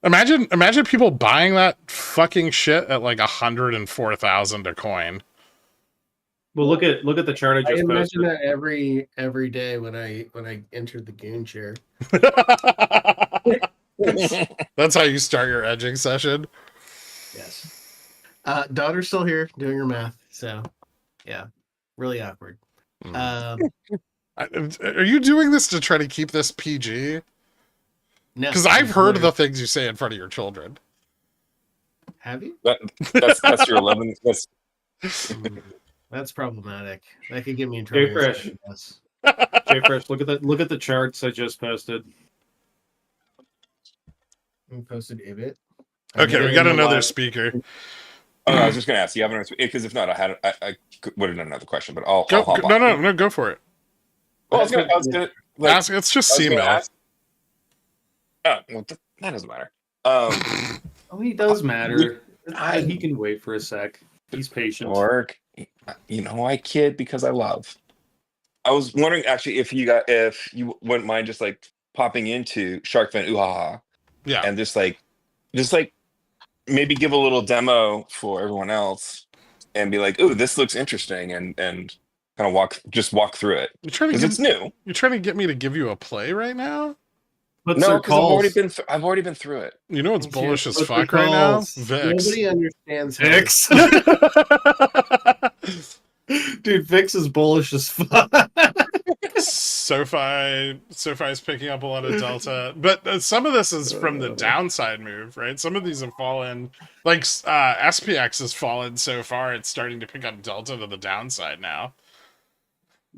Imagine people buying that fucking shit at like 104,000 a coin. Well, look at the chart I I just imagine posted. that every day when I entered the goon chair. That's how you start your edging session. Yes. Daughter's still here doing her math, so yeah, really awkward. Are you doing this to try to keep this PG? No, Because I've it's heard hilarious. the things you say in front of your children. Have you? That's your 11. That's That's problematic. That could get me in trouble. Jay with Fresh. something else. Jay Fresh, look at the charts I just posted. We posted Ibit. Okay, we in got the another live- speaker. Oh, I was just gonna ask. You haven't because if not, I would have done another question, but I'll Go, hop on. no, go for it. Well, I was gonna like, Ask, it's just I was gonna C-mail. ask- Oh, well, that doesn't matter. Oh, he does matter. He can wait for a sec. He's patient. Work. You know, I kid because I love. I was wondering actually if you wouldn't mind just like popping into Shark Fin Uhaha Yeah. and just like maybe give a little demo for everyone else and be like, "Ooh, this looks interesting," and kind of walk through it You're trying because it's new. You're trying to get me to give you a play right now? What's No, their because calls? I've already been through it. You know what's bullish as What's the fuck right now? calls? VIX. Nobody understands how Vix. Dude, Vix is bullish as fuck. SoFi's picking up a lot of delta, but some of this is from the downside move, right? Some of these have fallen, like SPX has fallen so far; it's starting to pick up delta to the downside now.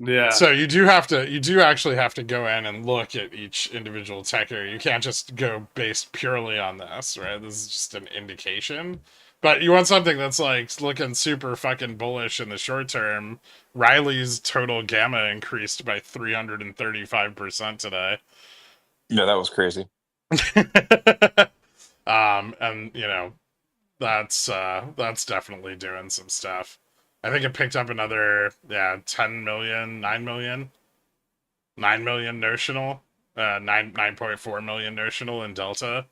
Yeah. So you do actually have to go in and look at each individual ticker. You can't just go based purely on this, right? This is just an indication. But you want something that's like looking super fucking bullish in the short term. Riley's total gamma increased by 335% today. Yeah, that was crazy. And you know, that's definitely doing some stuff. I think it picked up another 10 million, 9 million. 9 million notional. 9.4 million notional in delta.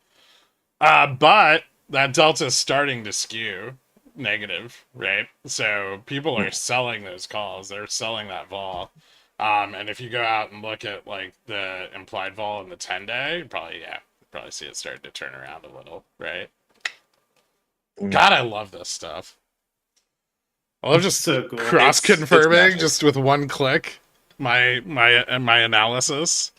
But that delta is starting to skew negative, right? So people are selling those calls. They're selling that vol. And if you go out and look at like the implied vol in the 10-day, probably see it starting to turn around a little, right? God, I love this stuff. I love just So cool. cross It's confirming magic. just with one click my analysis.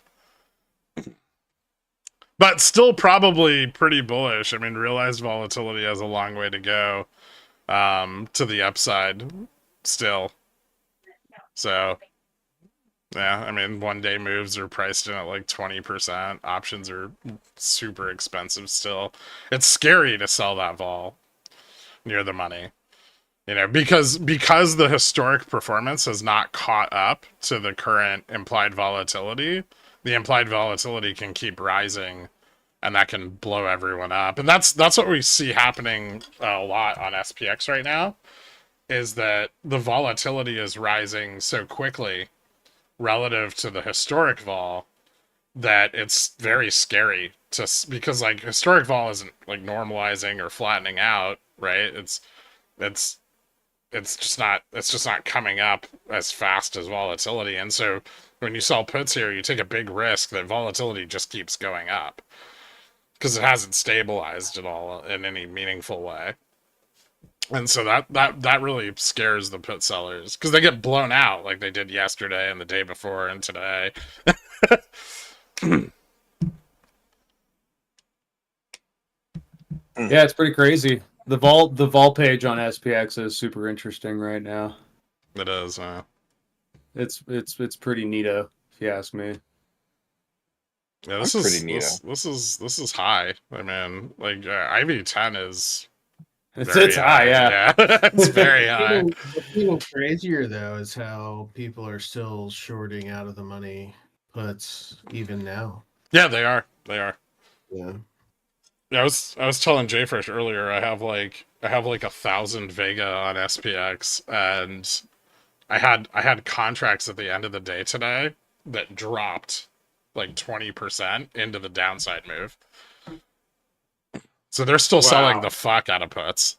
But still probably pretty bullish. I mean, realized volatility has a long way to go to the upside still. So Yeah, I mean, one day moves are priced in at like 20%. Options are super expensive still. It's scary to sell that vol near the money. Because the historic performance has not caught up to the current implied volatility, the implied volatility can keep rising and that can blow everyone up. And that's what we see happening a lot on SPX right now, is that the volatility is rising so quickly relative to the historic vol that it's very scary because like historic vol isn't like normalizing or flattening out, right? It's it's just not coming up as fast as volatility. And so when you sell puts here, you take a big risk that volatility just keeps going up because it hasn't stabilized at all in any meaningful way. And so that really scares the put sellers because they get blown out like they did yesterday and the day before and today. Yeah, it's pretty crazy. The vol page on SPX is super interesting right now. It is. It's pretty neato, if you ask me. Yeah, I'm pretty neato. this is high. I mean, like IV10 is It's very high, yeah. it's very high. What's even crazier though is how people are still shorting out of the money puts even now. Yeah, they are. They are. Yeah. Yeah, I was telling Jfresh earlier. I have like 1,000 Vega on SPX, and I had contracts at the end of the day today that dropped like 20% into the downside move. So they're still selling the fuck out of puts.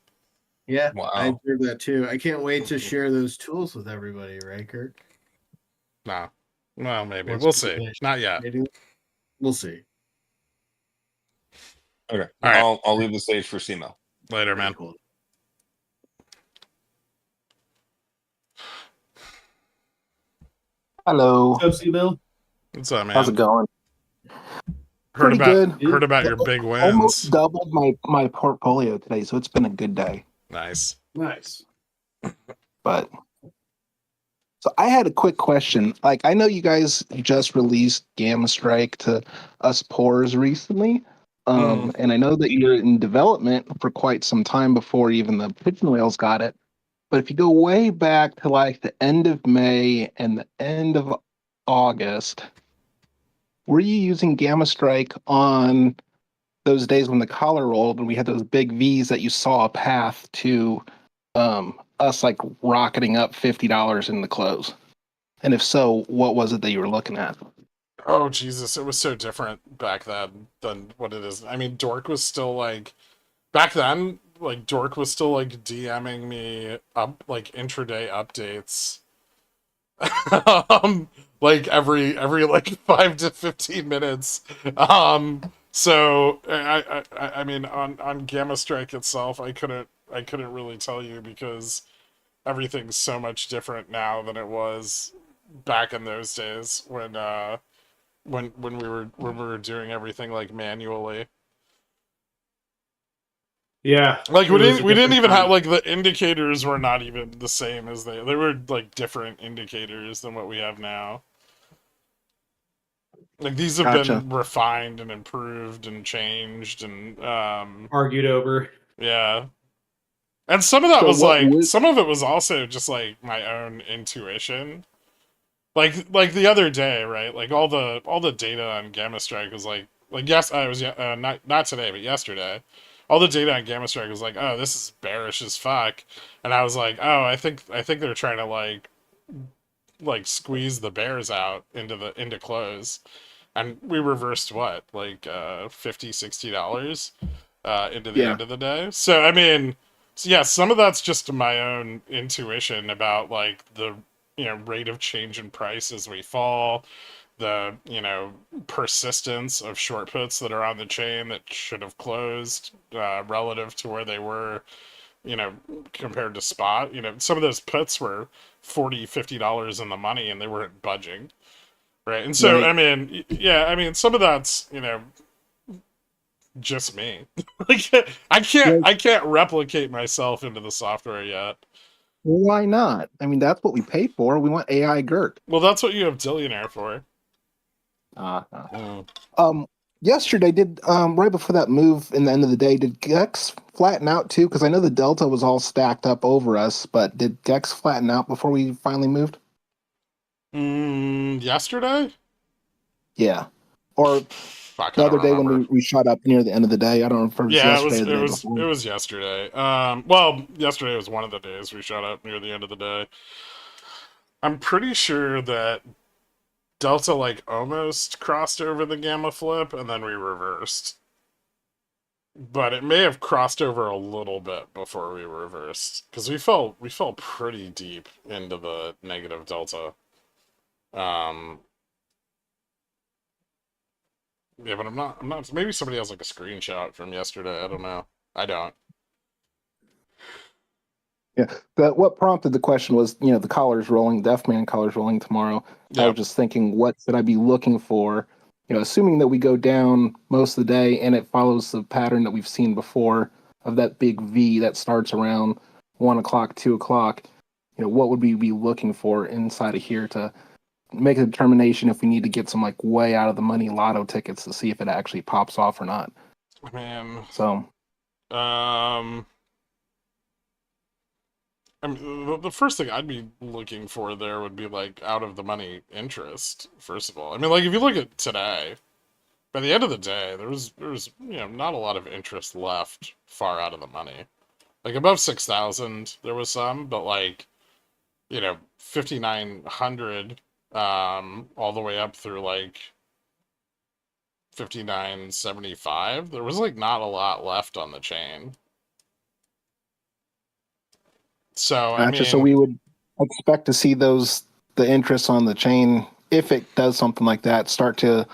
Yeah, Wow. I observed that too. I can't wait to share those tools with everybody, right, Kirk? No. Well, maybe. Once We'll we see. finish Not yet. trading, we'll see. Okay. All right. I'll leave the stage for Simo. Later, man. Cool. Hello. What's up, Bill? What's up, man? How's it going? Heard Pretty about good. heard about your big wins. Almost doubled my portfolio today, so it's been a good day. Nice. Nice. But so I had a quick question. Like, I know you guys just released Gammastrike to us poors recently. And I know that you're in development for quite some time before even the pigeon whales got it. But if you go way back to like the end of May and the end of August, were you using Gammastrike on those days when the collar rolled and we had those big V's that you saw a path to us like rocketing up $50 in the close? And if so, what was it that you were looking at? Oh Jesus, it was so different back then than what it is. I mean, Dork was still like back then, like Dork was still like DMing me up like intraday updates. Like every like 5 to 15 minutes. So I mean on Gamma Strike itself, I couldn't really tell you because everything's so much different now than it was back in those days when we were doing everything like manually. Yeah. Like it was a we didn't different even have time. like the indicators were not even the same as they were like different indicators than what we have now. Like these have Gotcha. been refined and improved and changed and Argued over. yeah. And some of that So was what like would- some of it was also just like my own intuition. Like the other day, right? Like all the data on Gamma Strike was like yes, I was not today, but yesterday. All the data on Gamma Strike was like, oh, this is bearish as fuck, and I was like, oh, I think they're trying to like squeeze the bears out into close, and we reversed what like $50-$60 into the Yeah. end of the day. So I mean, yeah, some of that's just my own intuition about like the rate of change in price as we fall, the persistence of short puts that are on the chain that should have closed relative to where they were compared to spot. Some of those puts were $40-$50 in the money and they weren't budging, right? And so Right. I mean, yeah, I mean some of that's just me. Like I can't replicate myself into the software yet. Why not? I mean, that's what we pay for. We want AI Gherk. Well, that's what you have Dillionaire for. Uh-huh. Yesterday, did right before that move in the end of the day, did Gex flatten out too? Because I know the delta was all stacked up over us, but did Gex flatten out before we finally moved? Yesterday? Yeah. Or Fuck, the I other don't day when remember. we shot up near the end of the day. I don't know if it was Yeah, yesterday or the day before. it was yesterday. Well, yesterday was one of the days we shot up near the end of the day. I'm pretty sure that Delta like almost crossed over the gamma flip and then we reversed. But it may have crossed over a little bit before we reversed because we fell pretty deep into the negative delta. Yeah, but I'm not. Maybe somebody has like a screenshot from yesterday. I don't know. I don't. Yeah. What prompted the question was, the collar's rolling, the F-man collar's rolling tomorrow. I was Yeah. just thinking, what should I be looking for? Assuming that we go down most of the day and it follows the pattern that we've seen before of that big V that starts around 1 o'clock, 2 o'clock. What would we be looking for inside of here to make a determination if we need to get some like way out of the money lotto tickets to see if it actually pops off or not? Man. So, I mean, the first thing I'd be looking for there would be like out of the money interest. First of all, I mean, like if you look at today, by the end of the day, there was not a lot of interest left far out of the money. Like above 6,000, there was some, but like 5,900, all the way up through like 5,975. There was like not a lot left on the chain. So I gotcha. So mean, we would expect to see the interest on the chain, if it does something like that, start to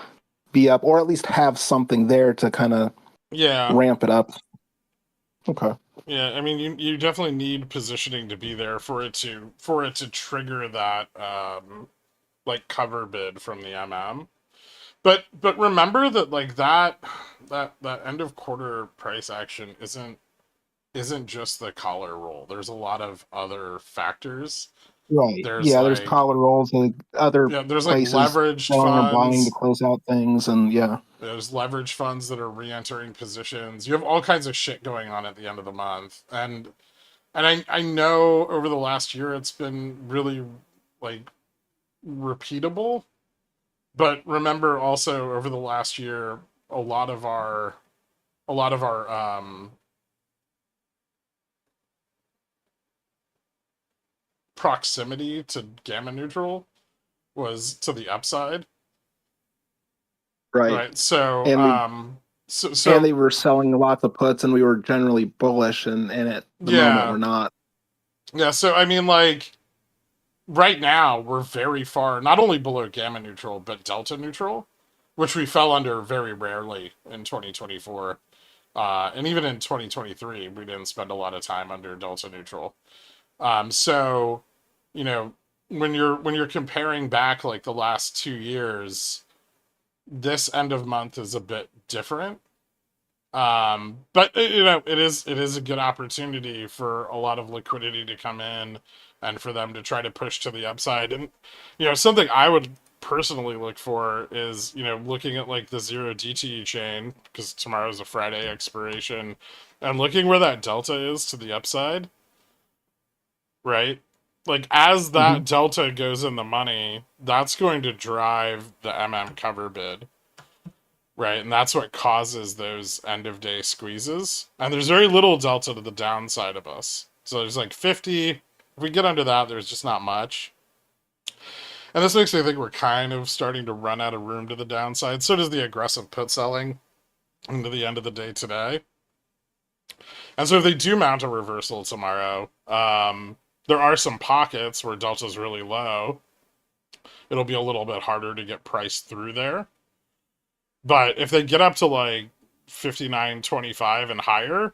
be up, or at least have something there to kind of yeah, ramp it up. Okay. yeah. I mean, you definitely need positioning to be there for it to trigger that like cover bid from the MM. But remember that like that end of quarter price action isn't just the collar roll. There's a lot of other factors. Right. There's Yeah, there's like collar rolls and other there's like places leveraged selling or buying to funds. close out things, and yeah. There's leverage funds that are re-entering positions. You have all kinds of shit going on at the end of the month. And I know over the last year it's been really like repeatable. But remember also over the last year a lot of our proximity to gamma neutral was to the upside. Right. So And so and they were selling lots of puts, and we were generally bullish, and at the moment we're not. Yeah, so I mean, like, right now we're very far, not only below gamma neutral, but delta neutral, which we fell under very rarely in 2024. And even in 2023, we didn't spend a lot of time under delta neutral. So, you know, when you're comparing back like the last 2 years, this end of month is a bit different. But it is a good opportunity for a lot of liquidity to come in and for them to try to push to the upside. And something I would personally look for is looking at like the 0DTE chain, because tomorrow's a Friday expiration, and looking where that delta is to the upside, right? Like as that delta goes in the money, that's going to drive the MM cover bid. Right, and that's what causes those end of day squeezes. And there's very little delta to the downside of us. So there's like 50. If we get under that, there's just not much. And this makes me think we're kind of starting to run out of room to the downside. So does the aggressive put selling into the end of the day today. And so if they do mount a reversal tomorrow, there are some pockets where delta's really low. It'll be a little bit harder to get priced through there. But if they get up to like 59.25 and higher,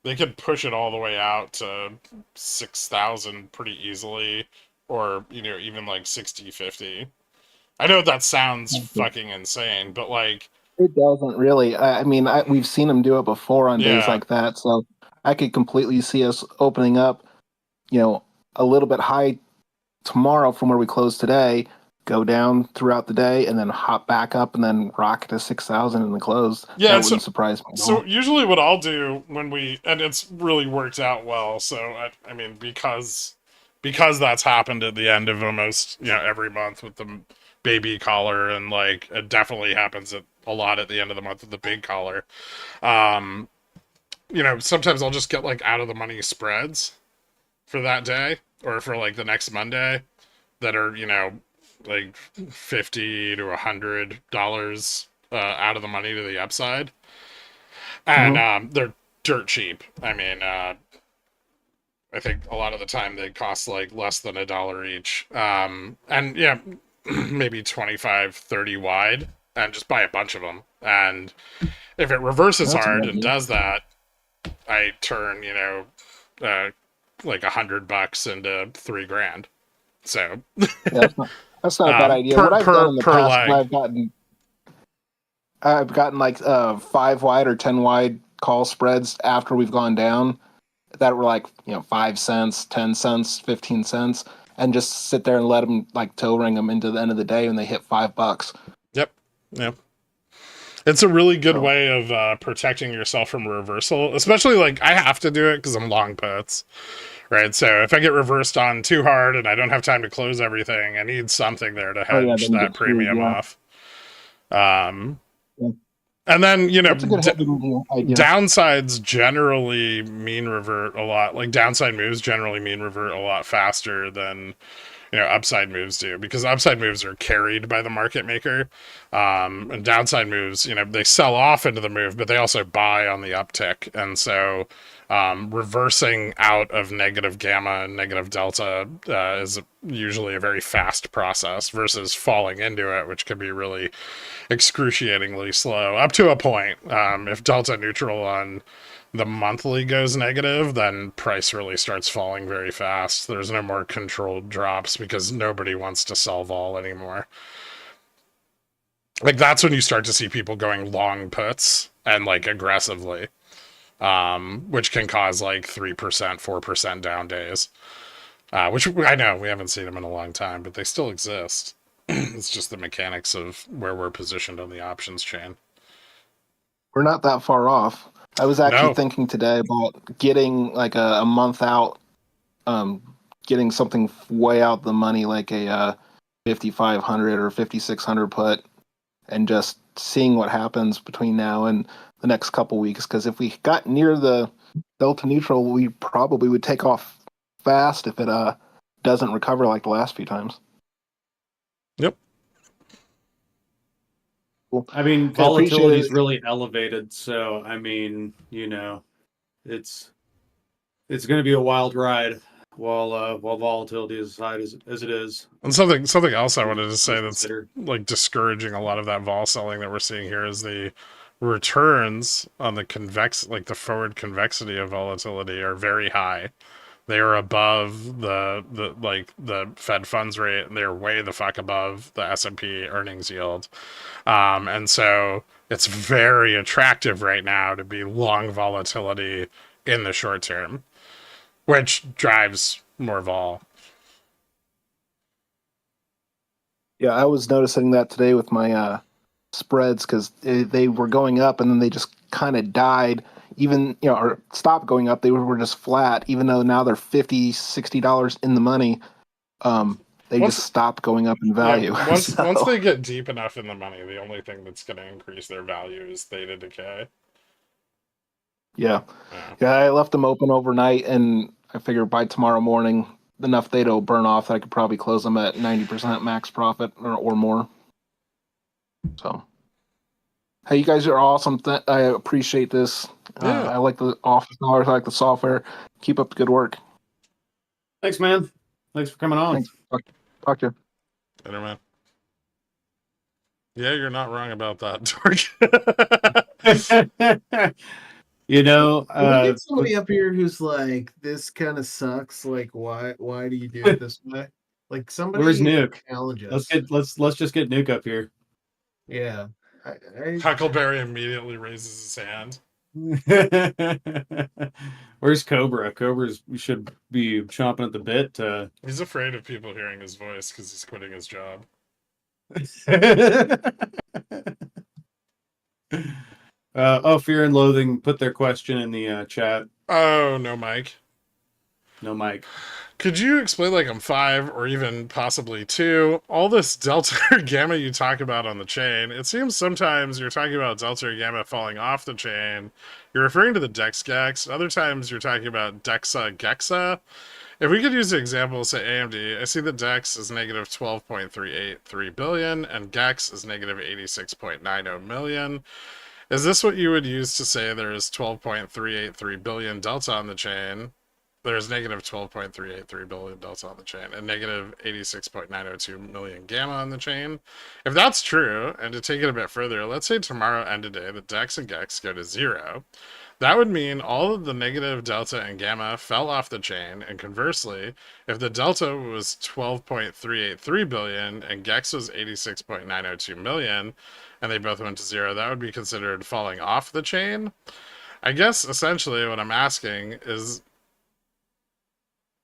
they could push it all the way out to 6,000 pretty easily, or even like 60.50. I know that sounds fucking insane, but like it doesn't really. I mean, we've seen them do it before on days Yeah. like that, so I could completely see us opening up, a little bit high tomorrow from where we closed today, go down throughout the day, and then hop back up and then rock to 6,000 in the close. Yeah, That wouldn't surprise me at all. So usually what I'll do and it's really worked out well. So I mean, because that's happened at the end of almost, every month with the baby collar, and like it definitely happens a lot at the end of the month with the big collar. Sometimes I'll just get like out of the money spreads for that day or for like the next Monday that are, like $50 to $100 out of the money to the upside. And they're dirt cheap. I mean, I think a lot of the time they cost like less than $1 each. And yeah, maybe 25, 30 wide, and just buy a bunch of them. And if it reverses That's hard amazing. and does that, I turn, like $100 into $3,000. So Yeah, that's not a bad idea. What I've done in the past, when I've gotten like 5 wide or 10 wide call spreads after we've gone down that were like 5 cents, 10 cents, 15 cents, and just sit there and let them like toe ring them into the end of the day when they hit $5. Yep. It's a really good way of protecting yourself from reversal, especially like I have to do it because I'm long puts, right? So if I get reversed on too hard and I don't have time to close everything, I need something there to hedge that premium off. And then, That's a good idea. downsides generally mean revert a lot. Like downside moves generally mean revert a lot faster than upside moves do, because upside moves are carried by the market maker, and downside moves, they sell off into the move, but they also buy on the uptick. And so reversing out of negative gamma and negative delta is usually a very fast process versus falling into it, which can be really excruciatingly slow up to a point. If delta neutral on the monthly goes negative, then price really starts falling very fast. There's no more controlled drops because nobody wants to sell vol anymore. Like that's when you start to see people going long puts and like aggressively, which can cause like 3%, 4% down days, which I know we haven't seen them in a long time, but they still exist. It's just the mechanics of where we're positioned on the options chain. We're not that far off. I was actually thinking today about getting like a month out, getting something way out the money, like a 5,500 or 5,600 put, and just seeing what happens between now and the next couple weeks. Because if we got near the delta neutral, we probably would take off fast if it doesn't recover like the last few times. Yep. Cool. I mean, volatility is really elevated, so I mean, it's going to be a wild ride while volatility is as high as it is. And something else I wanted to say that's like discouraging a lot of that vol selling that we're seeing here is the returns on the the forward convexity of volatility are very high. They are above the Fed funds rate, and they're way the fuck above the S&P earnings yield. And so it's very attractive right now to be long volatility in the short term, which drives more vol. Yeah, I was noticing that today with my spreads, because they were going up and then they just kind of died, even or stopped going up. They were just flat, even though now they're $50, $60 in the money. They just stopped going up in value. Yeah, once they get deep enough in the money, the only thing that's going to increase their value is theta decay. Yeah, I left them open overnight, and I figured by tomorrow morning, enough theta will burn off that I could probably close them at 90% max profit or more. So, hey, you guys are awesome. I appreciate this. I like the office hours. I like the software. Keep up the good work. Thanks, man. Thanks for coming on. Thanks. Talk to you. Better, man. Yeah, you're not wrong about that, Dork. We get somebody up here who's like, this kind of sucks. Like, why do you do it this way? Like, somebody. Where's Nuke? Challenge us. Let's just get Nuke up here. Yeah. Huckleberry immediately raises his hand. Where's Cobra? Cobra's should be chomping at the bit to. He's afraid of people hearing his voice because he's quitting his job. Fear and Loathing put their question in the chat. Oh, no, Mike. No, Mike. Could you explain, like, I'm 5 or even possibly 2, all this delta or gamma you talk about on the chain? It seems sometimes you're talking about delta or gamma falling off the chain. You're referring to the DEX GEX. Other times you're talking about DEXA GEXA. If we could use the example, say AMD, I see that DEX is negative 12.383 billion and GEX is negative 86.90 million. Is this what you would use to say there is 12.383 billion delta on the chain? There's negative 12.383 billion delta on the chain and negative 86.902 million gamma on the chain. If that's true, and to take it a bit further, let's say tomorrow end of day, the DEX and GEX go to 0. That would mean all of the negative delta and gamma fell off the chain, and conversely, if the delta was 12.383 billion and GEX was 86.902 million, and they both went to 0, that would be considered falling off the chain. I guess essentially what I'm asking is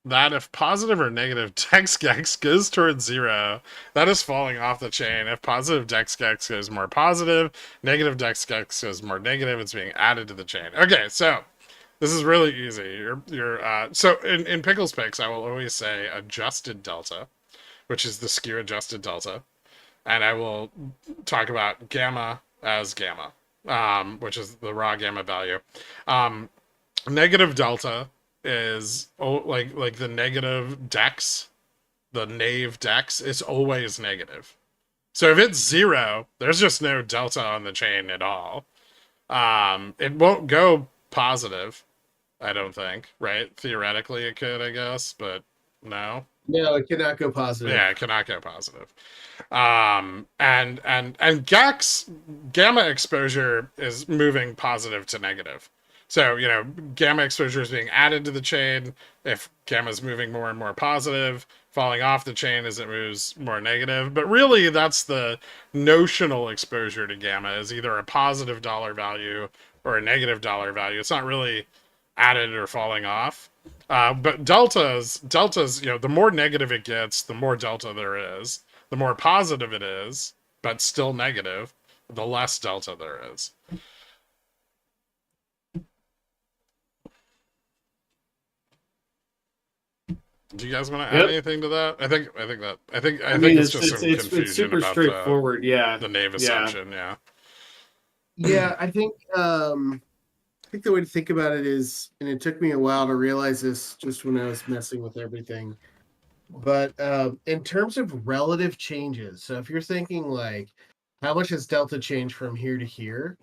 that if positive or negative DEX GEX goes towards 0, that is falling off the chain. If positive DEX GEX goes more positive, negative DEX GEX goes more negative, it's being added to the chain. Okay, so this is really easy. So in Pickles Picks, I will always say adjusted delta, which is the skew adjusted delta, and I will talk about gamma as gamma, which is the raw gamma value. Negative delta is like the negative DEX, the naive DEX, it's always negative. So if it's 0, there's just no delta on the chain at all. It won't go positive, I don't think, right? Theoretically it could, I guess, but no. No, it cannot go positive. Yeah, it cannot go positive. And GEX gamma exposure is moving positive to negative. So, you know, gamma exposure is being added to the chain. If gamma is moving more and more positive, falling off the chain as it moves more negative. But really, that's the notional exposure to gamma, is either a positive dollar value or a negative dollar value. It's not really added or falling off. But deltas, you know, the more negative it gets, the more delta there is. The more positive it is, but still negative, the less delta there is. Do you guys want to add anything to that? I think it's just some confusion it's super about straightforward. the naive assumption. Yeah. Yeah, I think the way to think about it is, and it took me a while to realize this just when I was messing with everything, but in terms of relative changes, so if you're thinking like, how much has delta changed from here to here,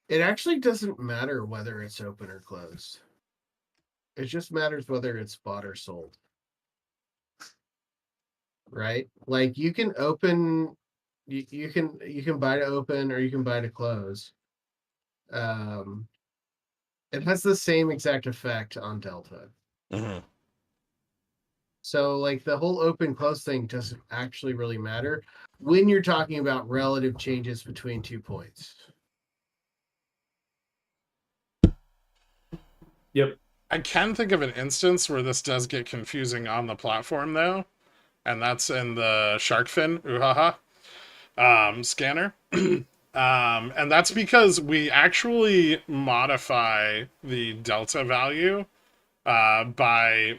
it actually doesn't matter whether it's open or closed. It just matters whether it's bought or sold. Right? Like you can open, you can buy to open or you can buy to close. It has the same exact effect on delta. Mm-hmm. So like the whole open close thing doesn't actually really matter when you're talking about relative changes between 2 points. Yep. I can think of an instance where this does get confusing on the platform though, and that's in the shark fin scanner. And that's because we actually modify the delta value by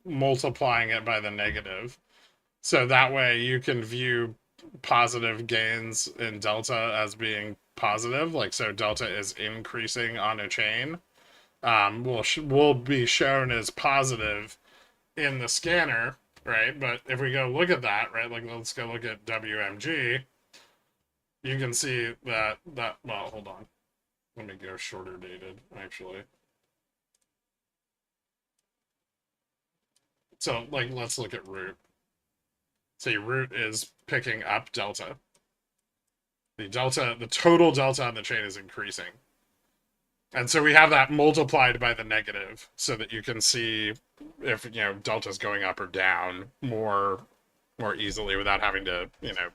multiplying it by the negative. So that way you can view positive gains in delta as being positive. Like, so delta is increasing on a chain. Will be shown as positive in the scanner, right? But if we go look at that, right, like let's go look at WMG, you can see that, well, hold on. Let me go shorter dated, actually. So, like, let's look at root. See, root is picking up delta. The total delta on the chain is increasing. And so we have that multiplied by the negative so that you can see if, you know, delta's going up or down more easily without having to, you know,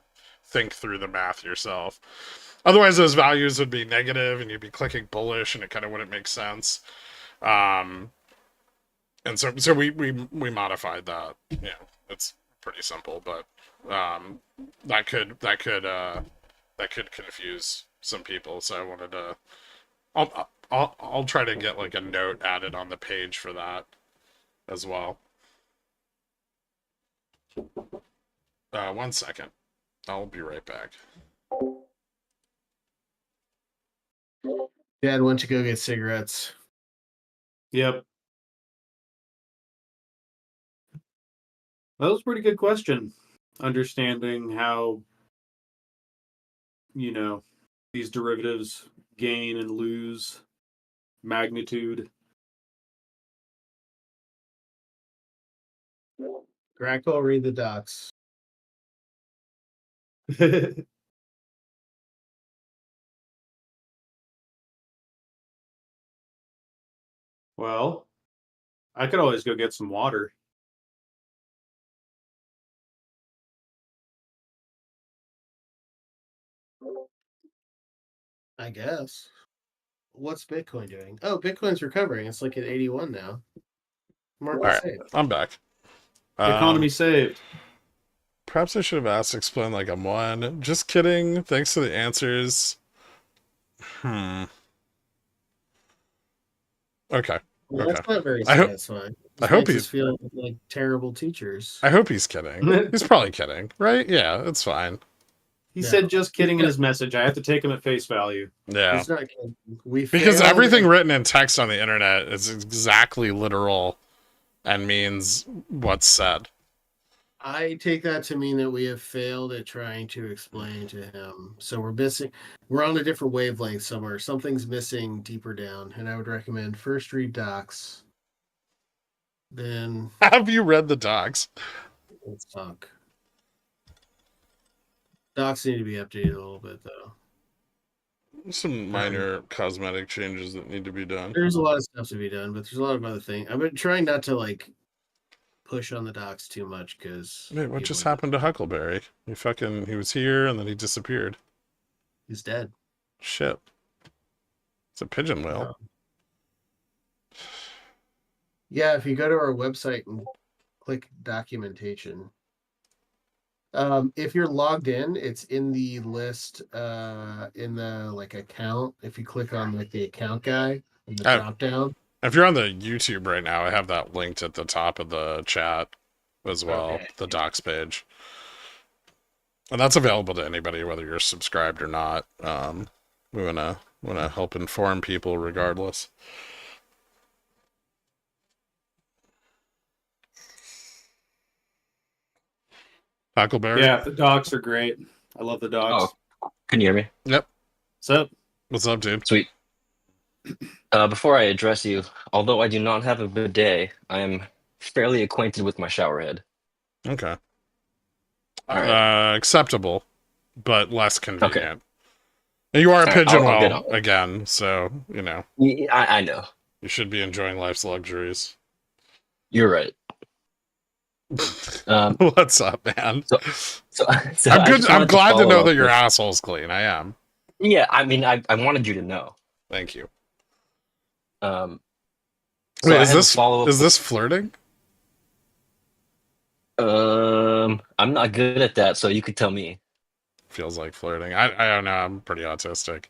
think through the math yourself. Otherwise, those values would be negative, and you'd be clicking bullish, and it kind of wouldn't make sense. And so we modified that. Yeah, it's pretty simple, but that could confuse some people. So I wanted to. I'll try to get like a note added on the page for that as well. 1 second. I'll be right back. Dad, why don't you go get cigarettes? Yep. That was a pretty good question. Understanding how, these derivatives gain and lose magnitude. Grackle, read the docs. Well, I could always go get some water. I guess. What's Bitcoin doing? Oh, Bitcoin's recovering. It's like at 81 now. Market All right, saved. I'm back. Economy saved. Perhaps I should have asked explain like I'm one. Just kidding. Thanks for the answers. Okay. Well, Okay. that's not very I hope- satisfying. I hope makes us feel like terrible teachers. I hope he's kidding. He's probably kidding, right? Yeah, it's fine. He No. said just kidding in his message. I have to take him at face value. Yeah. He's not kidding. We Because failed everything and- written in text on the internet is exactly literal and means what's said. I take that to mean that we have failed at trying to explain to him. So we're on a different wavelength somewhere. Something's missing deeper down. And I would recommend first read docs. Then Have you read the docs? let's talk. Docs need to be updated a little bit though. Some minor cosmetic changes that need to be done. There's a lot of stuff to be done, but there's a lot of other things. I've been trying not to like push on the docs too much because Wait, what just happened to Huckleberry? He was here and then he disappeared. He's dead. Shit. It's a pigeon whale. Yeah, if you go to our website and click documentation, if you're logged in, it's in the list in the like account. If you click on like the account guy in the drop down. If you're on the YouTube right now, I have that linked at the top of the chat as well, Okay. the docs page. And that's available to anybody, whether you're subscribed or not. We wanna help inform people regardless. Huckleberry? Yeah, the dogs are great. I love the dogs. Can you hear me? Yep. What's up? What's up, dude? Sweet. Before I address you, although I do not have a bidet, I am fairly acquainted with my shower head. Okay. All right. Acceptable, but less convenient. And you are a All right, pigeon I'll get whale on. again, so, I know. you should be enjoying life's luxuries. You're right. What's up, man? So I'm I good. just I'm wanted glad to follow know up that your with- asshole's clean. I am. Yeah, I mean, I wanted you to know. Thank you. So Wait, I is had to this follow up is this flirting? I'm not good at that, so you could tell me. Feels like flirting. I don't know. I'm pretty autistic.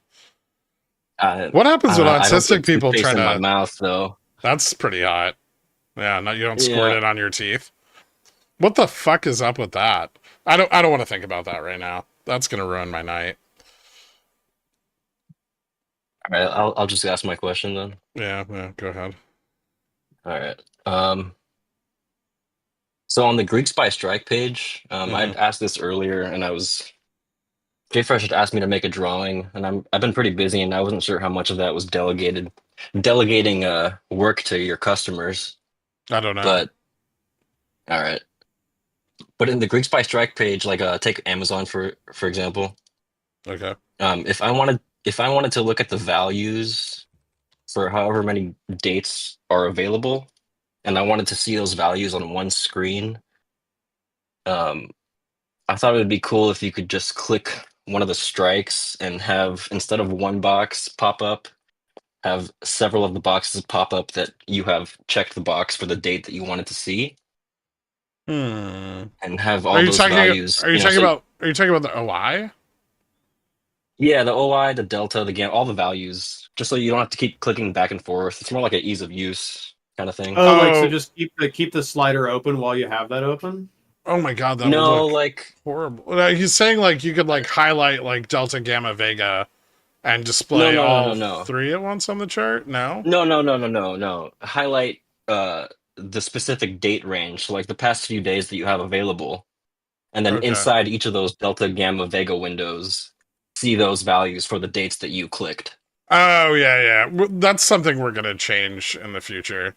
What What happens when autistic people try in my to? mouth though? That's pretty hot. Yeah, no, you don't Yeah. squirt it on your teeth. What the fuck is up with that? I don't want to think about that right now. That's gonna ruin my night. All right, I'll just ask my question then. Yeah, go ahead. All right. So on the Greek Spy Strike page, I'd asked this earlier, and JFresh had asked me to make a drawing, and I've been pretty busy, and I wasn't sure how much of that was delegating work to your customers. I don't know. But all right. But in the Greek Spy Strike page, like take Amazon for example. Okay. If I wanted to look at the values for however many dates are available, and I wanted to see those values on one screen, I thought it would be cool if you could just click one of the strikes and have, instead of one box pop up, have several of the boxes pop up that you have checked the box for the date that you wanted to see, Hmm. and have Are all you those talking? values. Are you talking about? Are you talking about the OI? Yeah, the OI, the delta, the gamma, all the values, just so you don't have to keep clicking back and forth. It's more like an ease of use kind of thing. Oh, like so Oh, just keep the slider open while you have that open. oh my God, that would No, look like horrible. He's saying like you could like highlight like delta, gamma, vega, and no, display no, no, no, all no, three at once on the chart. No. no, no, no, no, no, no. Highlight the specific date range, so like the past few days that you have available, and then Okay. inside each of those delta, gamma, vega windows, see those values for the dates that you clicked. Oh yeah. That's something we're gonna change in the future.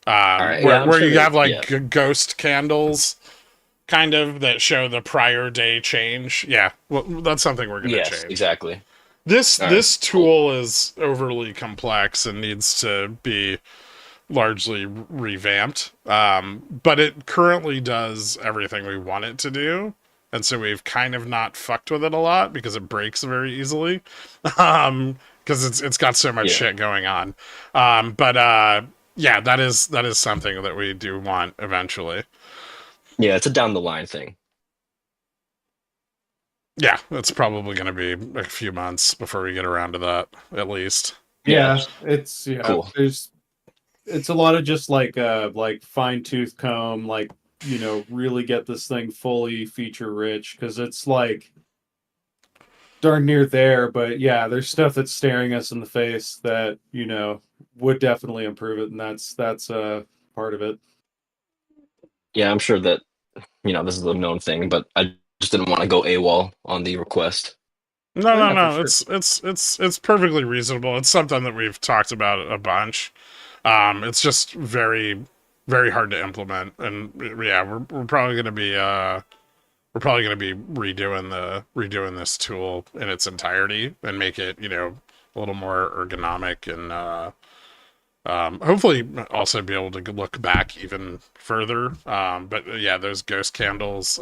All right, Where yeah, I'm where sure you that, have like yeah, ghost candles, kind of that show the prior day change. Yeah, well, that's something we're gonna yes, change. exactly. This All right, this cool. tool is overly complex and needs to be largely revamped. But it currently does everything we want it to do. And so we've kind of not fucked with it a lot because it breaks very easily. Because it's got so much Yeah, shit going on. But yeah, that is something that we do want eventually. yeah, it's a down the line thing. Yeah, it's probably going to be a few months before we get around to that, at least. Yeah, Yeah, it's cool. it's a lot of just like fine tooth comb, like really get this thing fully feature rich because it's like darn near there. But yeah, there's stuff that's staring us in the face that would definitely improve it, and that's part of it. Yeah, I'm sure that this is a known thing, but I just didn't want to go AWOL on the request. No. Yeah, for sure. It's perfectly reasonable. It's something that we've talked about a bunch. It's just very, very hard to implement, and yeah, we're probably gonna be redoing this tool in its entirety and make it a little more ergonomic and hopefully also be able to look back even further. But yeah, those ghost candles,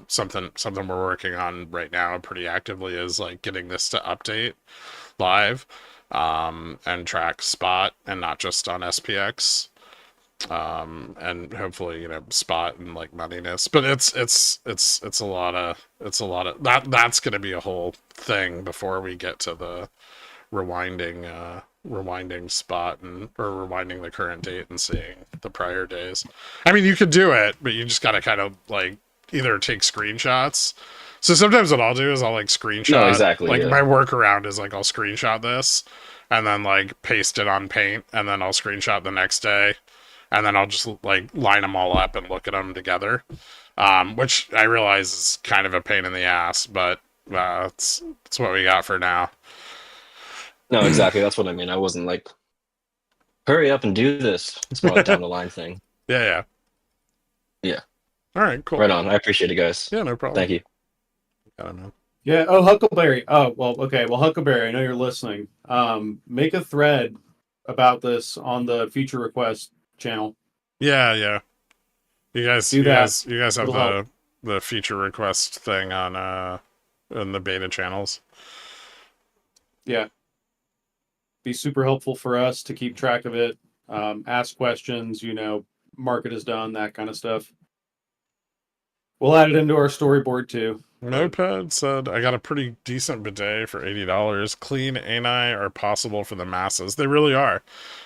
something we're working on right now pretty actively is like getting this to update live, and track spot and not just on SPX. And hopefully spot and like moneyness, but it's a lot of that's going to be a whole thing before we get to the rewinding spot or rewinding the current date and seeing the prior days. I mean, you could do it, but you just got to kind of like either take screenshots. So sometimes what I'll do is I'll like screenshot, No, exactly. like Yeah. my workaround is like I'll screenshot this and then like paste it on Paint, and then I'll screenshot the next day, and then I'll just like line them all up and look at them together, which I realize is kind of a pain in the ass, but it's what we got for now. No, exactly. That's what I mean. I wasn't like, hurry up and do this. It's more a down the line thing. Yeah. Yeah. All right, cool. Right on. I appreciate it, guys. Yeah, no problem. Thank you. I don't know. Yeah. Oh, Huckleberry. Oh, well, okay. Well, Huckleberry, I know you're listening. Make a thread about this on the feature request channel. Yeah. You guys, Do you that. guys, you guys have It'll help. the feature request thing on in the beta channels. Yeah. Be super helpful for us to keep track of it. Ask questions, market is done, that kind of stuff. We'll add it into our storyboard too. Notepad said, I got a pretty decent bidet for $80. Clean ani are possible for the masses. They really are.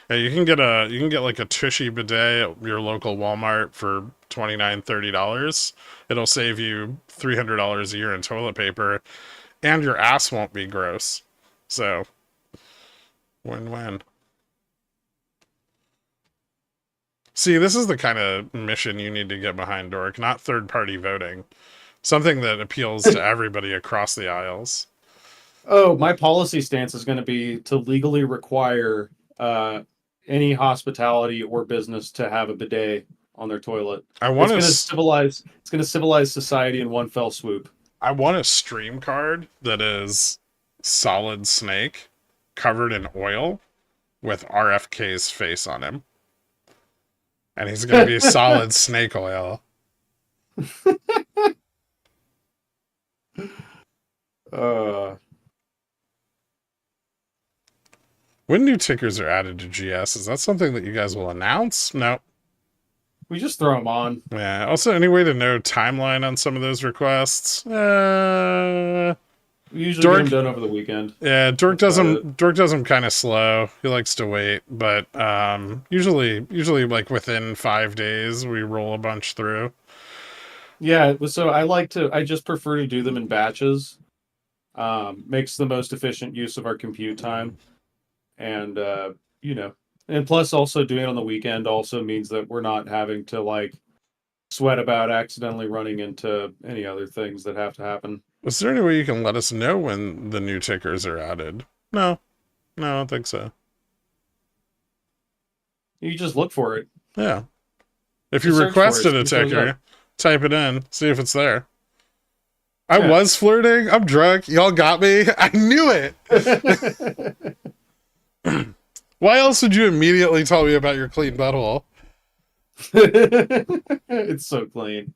Yeah, you can get like a tushy bidet at your local Walmart for $29-$30. It'll save you $300 a year in toilet paper, and your ass won't be gross. So, win-win. See, this is the kind of mission you need to get behind, Dork, not third-party voting. Something that appeals to everybody across the aisles. Oh, my policy stance is going to be to legally require any hospitality or business to have a bidet on their toilet. I want It's to going to civilize society in one fell swoop. I want a stream card that is Solid Snake covered in oil with RFK's face on him. And he's going to be solid snake oil. Uh, When new tickers are added to GS, is that something that you guys will announce? No. we just throw them on. Yeah. Also, any way to know timeline on some of those requests? We usually Dork- get them done over the weekend. Yeah, Dork That's about does them kind of slow. He likes to wait, but usually like within 5 days we roll a bunch through. Yeah, so I just prefer to do them in batches. Makes the most efficient use of our compute time. And and plus also doing it on the weekend also means that we're not having to like sweat about accidentally running into any other things that have to happen. Is there any way you can let us know when the new tickers are added? No, I don't think so. You just look for it. Yeah. If Just you search for it, requested a see if it shows ticker, up. type it in, see if it's there. I Yeah. was flirting. I'm drunk. Y'all got me. I knew it. Why else would you immediately tell me about your clean butthole? It's so clean.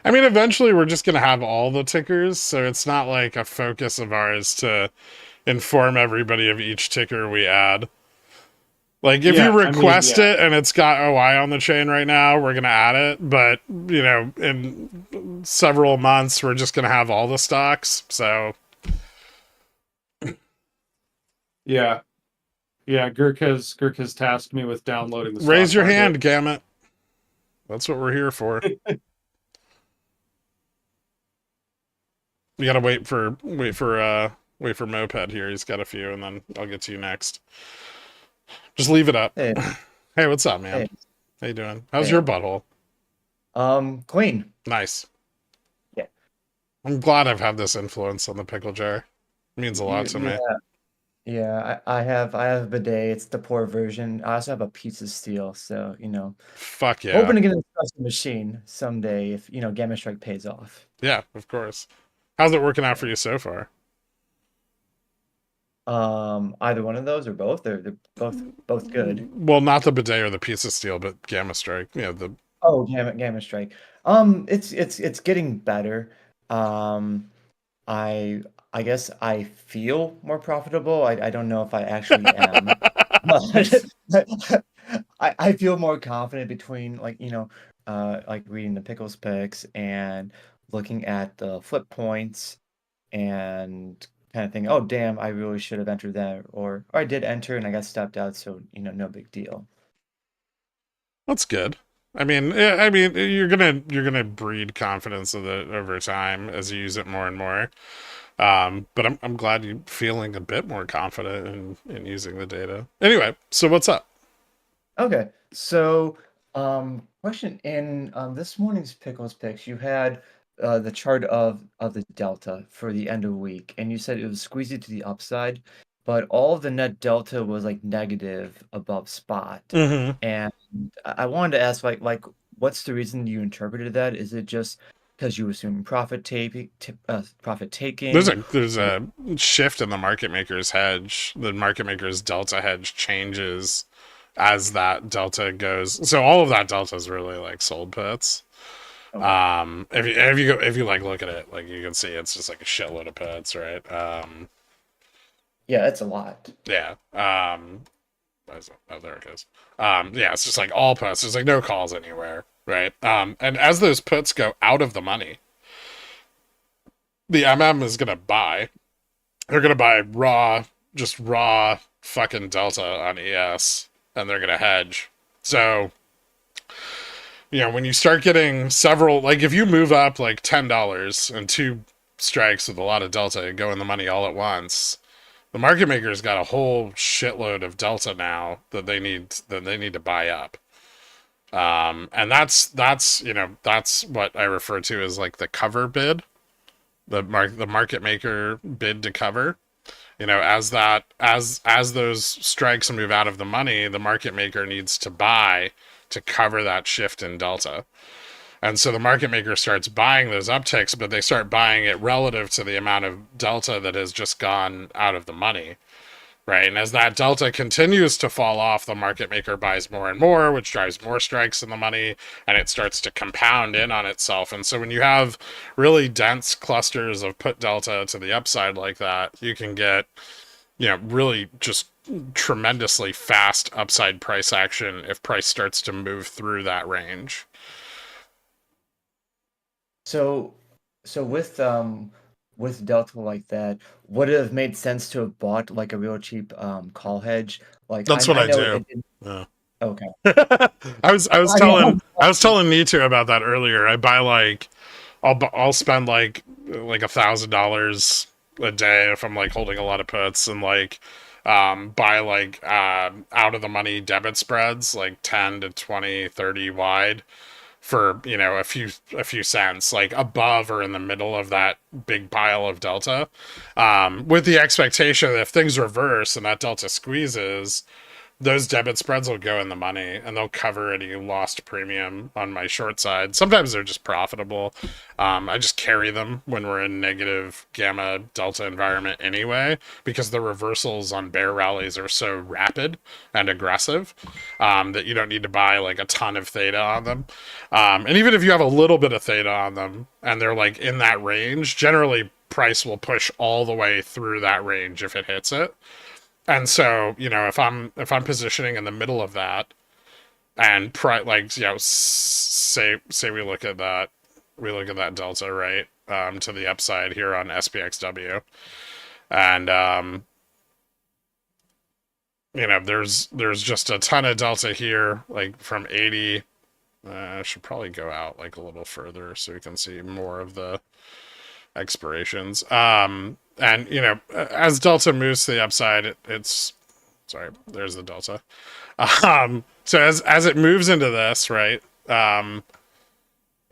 I mean, eventually we're just going to have all the tickers, so it's not like a focus of ours to inform everybody of each ticker we add. Like, if Yeah, you I mean, request yeah. it and it's got OI on the chain right now, we're going to add it. But, in several months, we're just going to have all the stocks. So, Yeah. Yeah, Gherk has tasked me with downloading the raise stock your market. hand, Gamut. That's what we're here for. We got to wait for Moped here. He's got a few, and then I'll get to you next. Just leave it up. Hey, Hey, what's up, man? hey, How you doing? How's hey. your butthole? Clean. Nice. Yeah. I'm glad I've had this influence on the pickle jar. It means a lot to me. Yeah. I have a bidet. It's the poor version. I also have a pizza steel, so Fuck yeah. hoping to get an espresso machine someday if Gammastrike pays off. Yeah, of course. How's it working out for you so far? Either one of those or both. They're both good. Well, not the bidet or the pizza steel, but Gammastrike. Oh, Gammastrike. It's getting better. I guess I feel more profitable. I don't know if I actually am. But I feel more confident between like reading the pickles picks and looking at the flip points and kind of think, oh damn, I really should have entered that, or I did enter and I got stepped out, so no big deal. That's good. I mean, you're gonna breed confidence of it over time as you use it more and more. But I'm glad you're feeling a bit more confident in using the data. Anyway, so what's up? Okay, so question in this morning's pickles picks, you had the chart of the delta for the end of the week, and you said it was squeezy to the upside, but all of the net delta was like negative above spot. Mm-hmm. And I wanted to ask, like, what's the reason you interpreted that? Is it just because you assume profit taking? There's a shift in the market maker's hedge. The market maker's delta hedge changes as that delta goes. So all of that delta is really like sold puts. Okay. If you like look at it, like you can see it's just like a shitload of puts, right? Yeah, that's a lot. Yeah. Oh, there it goes. Yeah, it's just like all puts. There's like no calls anywhere, right? And as those puts go out of the money, the MM is gonna buy. They're gonna buy raw fucking delta on ES, and they're gonna hedge. So, when you start getting several, like if you move up like $10 and 2 strikes with a lot of delta and go in the money all at once, the market maker's got a whole shitload of delta now that they need to buy up. And that's what I refer to as like the cover bid, the market maker bid to cover. As those strikes move out of the money, the market maker needs to buy to cover that shift in delta. And so the market maker starts buying those upticks, but they start buying it relative to the amount of delta that has just gone out of the money. right? And as that delta continues to fall off, the market maker buys more and more, which drives more strikes in the money, and it starts to compound in on itself. And so when you have really dense clusters of put delta to the upside like that, you can get, really just tremendously fast upside price action if price starts to move through that range. So with delta like that, would it have made sense to have bought like a real cheap call hedge? Like That's what I know do. it didn't. Yeah. Okay. I was telling Nito about that earlier. I buy like I'll spend like $1,000 a day if I'm like holding a lot of puts, and like buy like out of the money debit spreads like 10 to 20, 30 wide for, a few cents, like above or in the middle of that big pile of delta, with the expectation that if things reverse and that delta squeezes, those debit spreads will go in the money and they'll cover any lost premium on my short side. Sometimes they're just profitable. I just carry them when we're in negative gamma delta environment anyway, because the reversals on bear rallies are so rapid and aggressive that you don't need to buy like a ton of theta on them. And even if you have a little bit of theta on them and they're like in that range, generally price will push all the way through that range if it hits it. And so, if I'm positioning in the middle of that, and say we look at that delta, right, to the upside here on SPXW, and there's just a ton of delta here, like from 80. I should probably go out like a little further so we can see more of the expirations. And as delta moves to the upside, it's sorry, there's the delta. So as it moves into this, right, you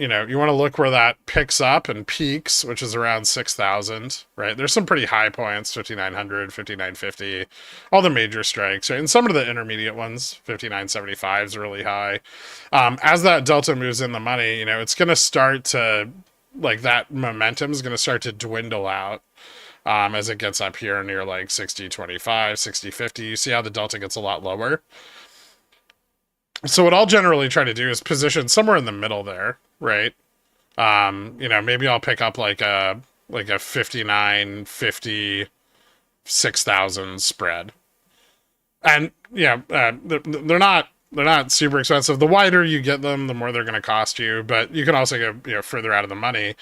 want to look where that picks up and peaks, which is around 6,000, right? There's some pretty high points, 5,900, 5,950, all the major strikes, right? And some of the intermediate ones, 5,975 is really high. As that delta moves in the money, it's going to start to, like, that momentum is going to start to dwindle out as it gets up here near like 60.25, 60.50. You see how the delta gets a lot lower. So what I'll generally try to do is position somewhere in the middle there, right? Maybe I'll pick up like a 59.50, 6,000 spread. And they're not super expensive. The wider you get them, the more they're going to cost you. But you can also go further out of the money,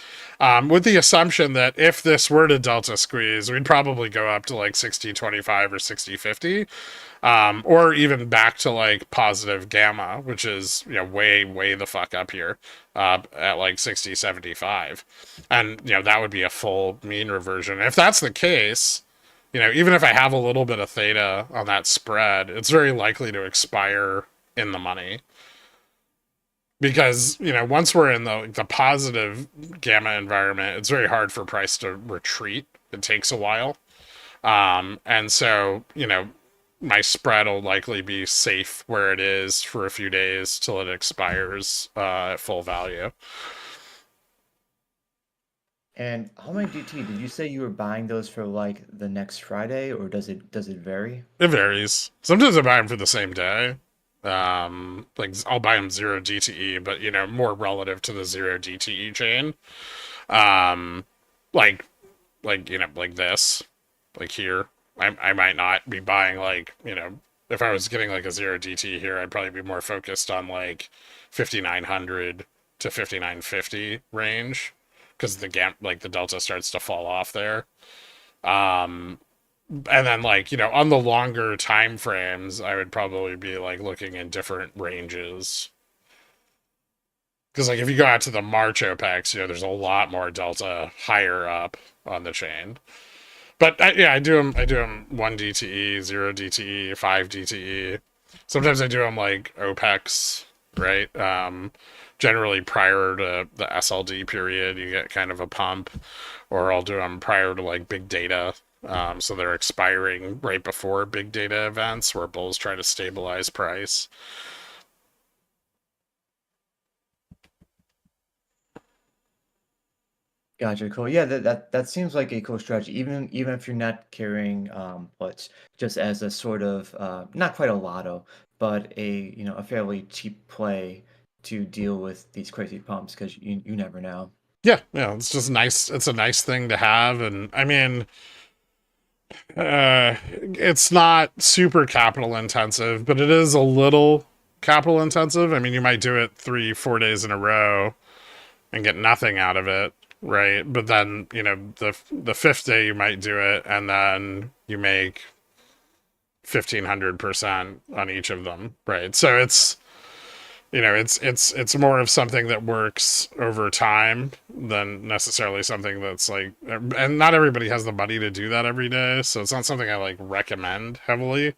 with the assumption that if this were to delta squeeze, we'd probably go up to like 60.25 or 60.50, or even back to like positive gamma, which is way the fuck up here, at like 60.75, and that would be a full mean reversion. If that's the case, even if I have a little bit of theta on that spread, it's very likely to expire in the money, because once we're in the positive gamma environment, it's very hard for price to retreat. It takes a while, and so my spread will likely be safe where it is for a few days till it expires at full value. And how many DT did you say you were buying those for, like, the next Friday, or does it vary? It varies. Sometimes I buy them for the same day. Like I'll buy them 0 DTE, but more relative to the 0 DTE chain. Like this, like here. I might not be buying like, if I was getting like a 0 DT here, I'd probably be more focused on like 5,900 to 5,950 range, because the delta starts to fall off there. And then on the longer time frames, I would probably be like looking in different ranges, because like if you go out to the March OPEX, there's a lot more delta higher up on the chain. But I do them 1 DTE, 0 DTE, 5 DTE. Sometimes I do them like OPEX, right? Generally prior to the SLD period, you get kind of a pump, or I'll do them prior to like big data. So they're expiring right before big data events where bulls try to stabilize price. Gotcha. Cool. Yeah, that seems like a cool strategy. Even if you're not carrying puts, just as a sort of not quite a lotto, but a fairly cheap play to deal with these crazy pumps because you never know. Yeah, yeah, it's just nice. It's a nice thing to have, and I mean, it's not super capital intensive, but it is a little capital intensive. I mean, you might do it 3, 4 days in a row and get nothing out of it, right? But then, the fifth day you might do it, and then you make 1,500% on each of them, right? So it's more of something that works over time than necessarily something that's like, and not everybody has the money to do that every day, so it's not something I like recommend heavily.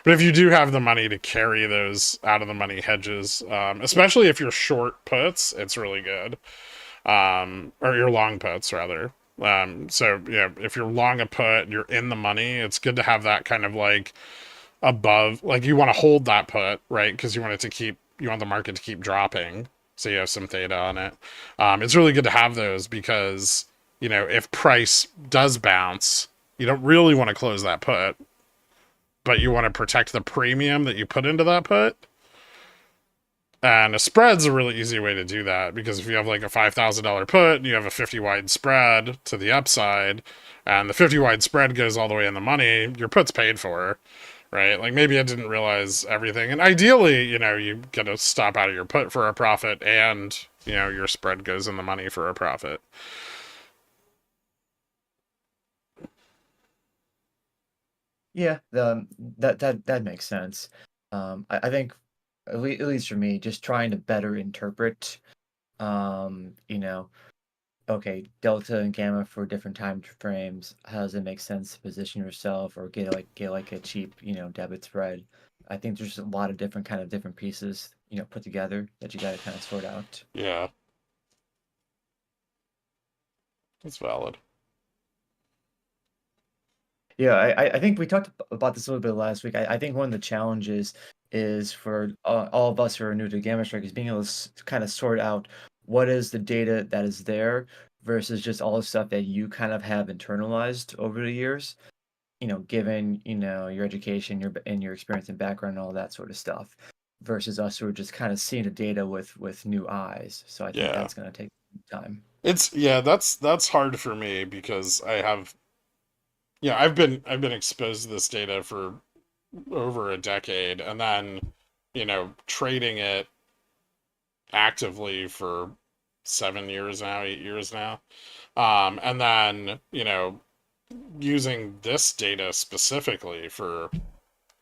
But if you do have the money to carry those out of the money hedges, especially if you're short puts, it's really good. Or you're long puts rather. So yeah, if you're long a put, you're in the money. It's good to have that kind of like above, like you want to hold that put, right? Because you want the market to keep dropping, so you have some theta on it. It's really good to have those because if price does bounce, you don't really want to close that put, but you want to protect the premium that you put into that put. And a spread's a really easy way to do that because if you have like a $5,000 put and you have a 50 wide spread to the upside, and the 50 wide spread goes all the way in the money, your put's paid for, right? Like maybe I didn't realize everything. And ideally, you get to stop out of your put for a profit and, your spread goes in the money for a profit. Yeah, that makes sense. I think at least for me, just trying to better interpret, you know, okay, delta and gamma for different time frames. How does it make sense to position yourself or get like a cheap, debit spread? I think there's a lot of different pieces, put together that you got to kind of sort out. Yeah, that's valid. Yeah, I think we talked about this a little bit last week. I think one of the challenges is for all of us who are new to Gammastrike is being able to kind of sort out what is the data that is there versus just all the stuff that you kind of have internalized over the years, given, your education, your experience and background and all that sort of stuff, versus us who are just kind of seeing the data with new eyes. So I think Yeah. that's going to take time. That's hard for me because I've been exposed to this data for over a decade, and then trading it actively for 7 years now, 8 years now, and then using this data specifically for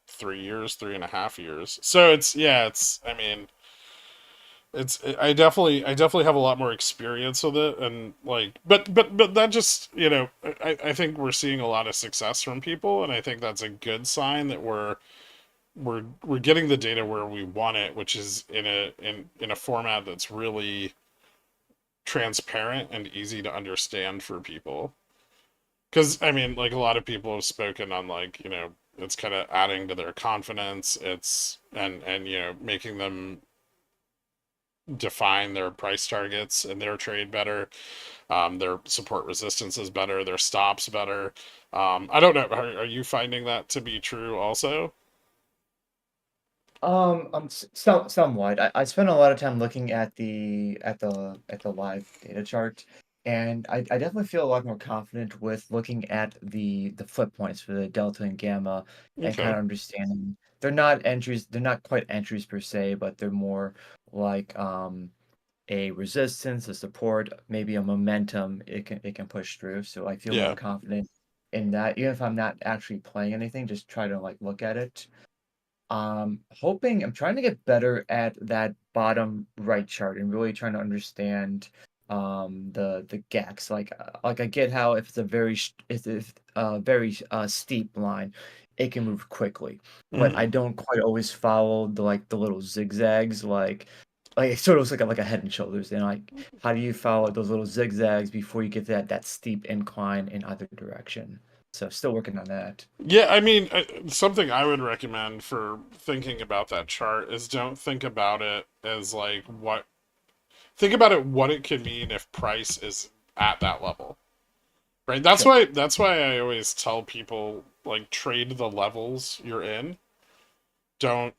3 years, 3.5 years. So it's I mean I definitely have a lot more experience with it, and like but that just I think we're seeing a lot of success from people, and I think that's a good sign that we're getting the data where we want it, which is in a format that's really transparent and easy to understand for people. Because I mean, like a lot of people have spoken on like it's kind of adding to their confidence. It's and making them define their price targets and their trade better. Their support resistance is better. Their stops better. I don't know. Are you finding that to be true also? Somewhat. I spent a lot of time looking at the live data chart, and I definitely feel a lot more confident with looking at the flip points for the delta and gamma and kind Okay. of understanding they're not entries, they're not quite entries per se, but they're more like a resistance, a support, maybe a momentum it can push through. So I feel more Yeah. confident in that, even if I'm not actually playing anything, just try to like look at it. I'm trying to get better at that bottom right chart and really trying to understand the gaps. Like I get how if it's a if very steep line, it can move quickly, but I Mhm. don't quite always follow the little zigzags like it sort of looks like a head and shoulders. And like how do you follow those little zigzags before you get that steep incline in either direction? So still working on that. Yeah, I mean, something I would recommend for thinking about that chart is don't think about it as like think about it what it could mean if price is at that level. Right? That's why I always tell people, like, trade the levels you're in. Don't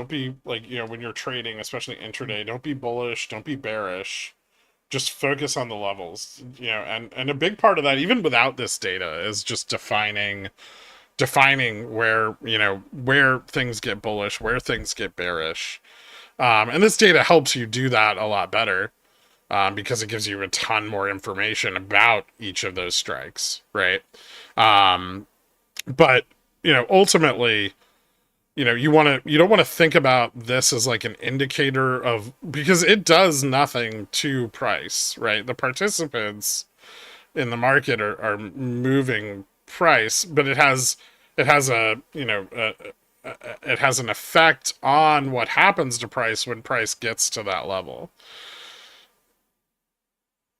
be like, when you're trading, especially intraday, don't be bullish, don't be bearish. Just focus on the levels. And a big part of that, even without this data, is just defining where, where things get bullish, where things get bearish. And this data helps you do that a lot better. Because it gives you a ton more information about each of those strikes, right? But ultimately, you don't want to think about this as like an indicator of, because it does nothing to price, right? The participants in the market are moving price, but it has a it has an effect on what happens to price when price gets to that level.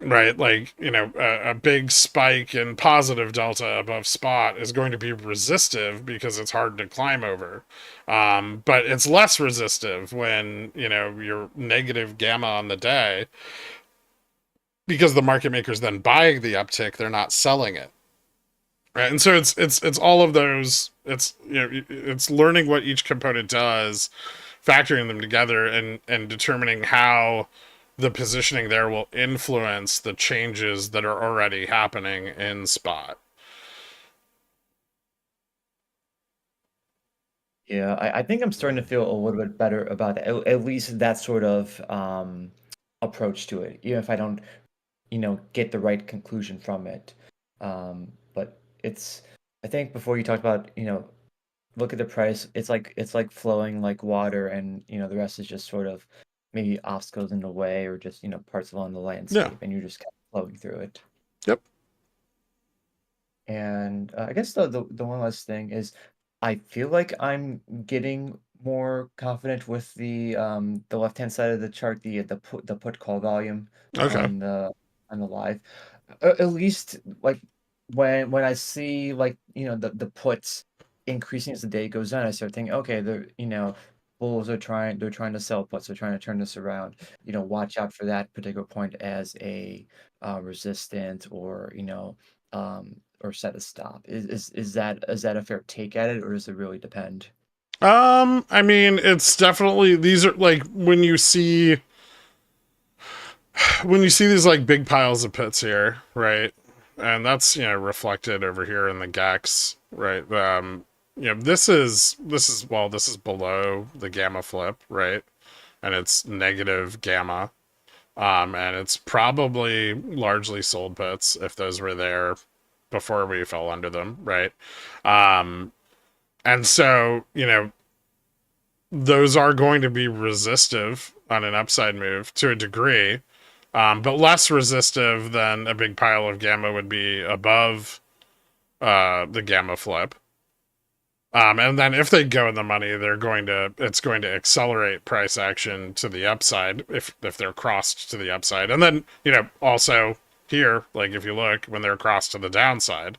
Right, like, a big spike in positive delta above spot is going to be resistive because it's hard to climb over. But it's less resistive when, you're negative gamma on the day, because the market makers then buy the uptick, they're not selling it. Right, and so it's all of those. It's it's learning what each component does, factoring them together, and determining how the positioning there will influence the changes that are already happening in spot. Yeah, I think I'm starting to feel a little bit better about that, at least that sort of approach to it, even if I don't, get the right conclusion from it. But I think before you talked about, look at the price, it's like flowing like water, and the rest is just sort of maybe obstacles in the way, or just parts along the landscape, and you're just kind of flowing through it. Yep. And I guess the one last thing is, I feel like I'm getting more confident with the left-hand side of the chart, the put call volume Okay. on the live. At least like when I see, like, the puts increasing as the day goes on, I start thinking, okay, bulls they're trying to sell puts, they're trying to turn this around. Watch out for that particular point as a resistance, or set a stop. Is that a fair take at it, or does it really depend? I mean, it's definitely, these are like, when you see these like big piles of pits here, right? And that's, reflected over here in the GEX, right? This is below the gamma flip, right? And it's negative gamma. And it's probably largely sold puts, if those were there before we fell under them, right? And so, those are going to be resistive on an upside move to a degree, but less resistive than a big pile of gamma would be above the gamma flip. And then if they go in the money, it's going to accelerate price action to the upside if they're crossed to the upside. And then, also here, like if you look, when they're crossed to the downside.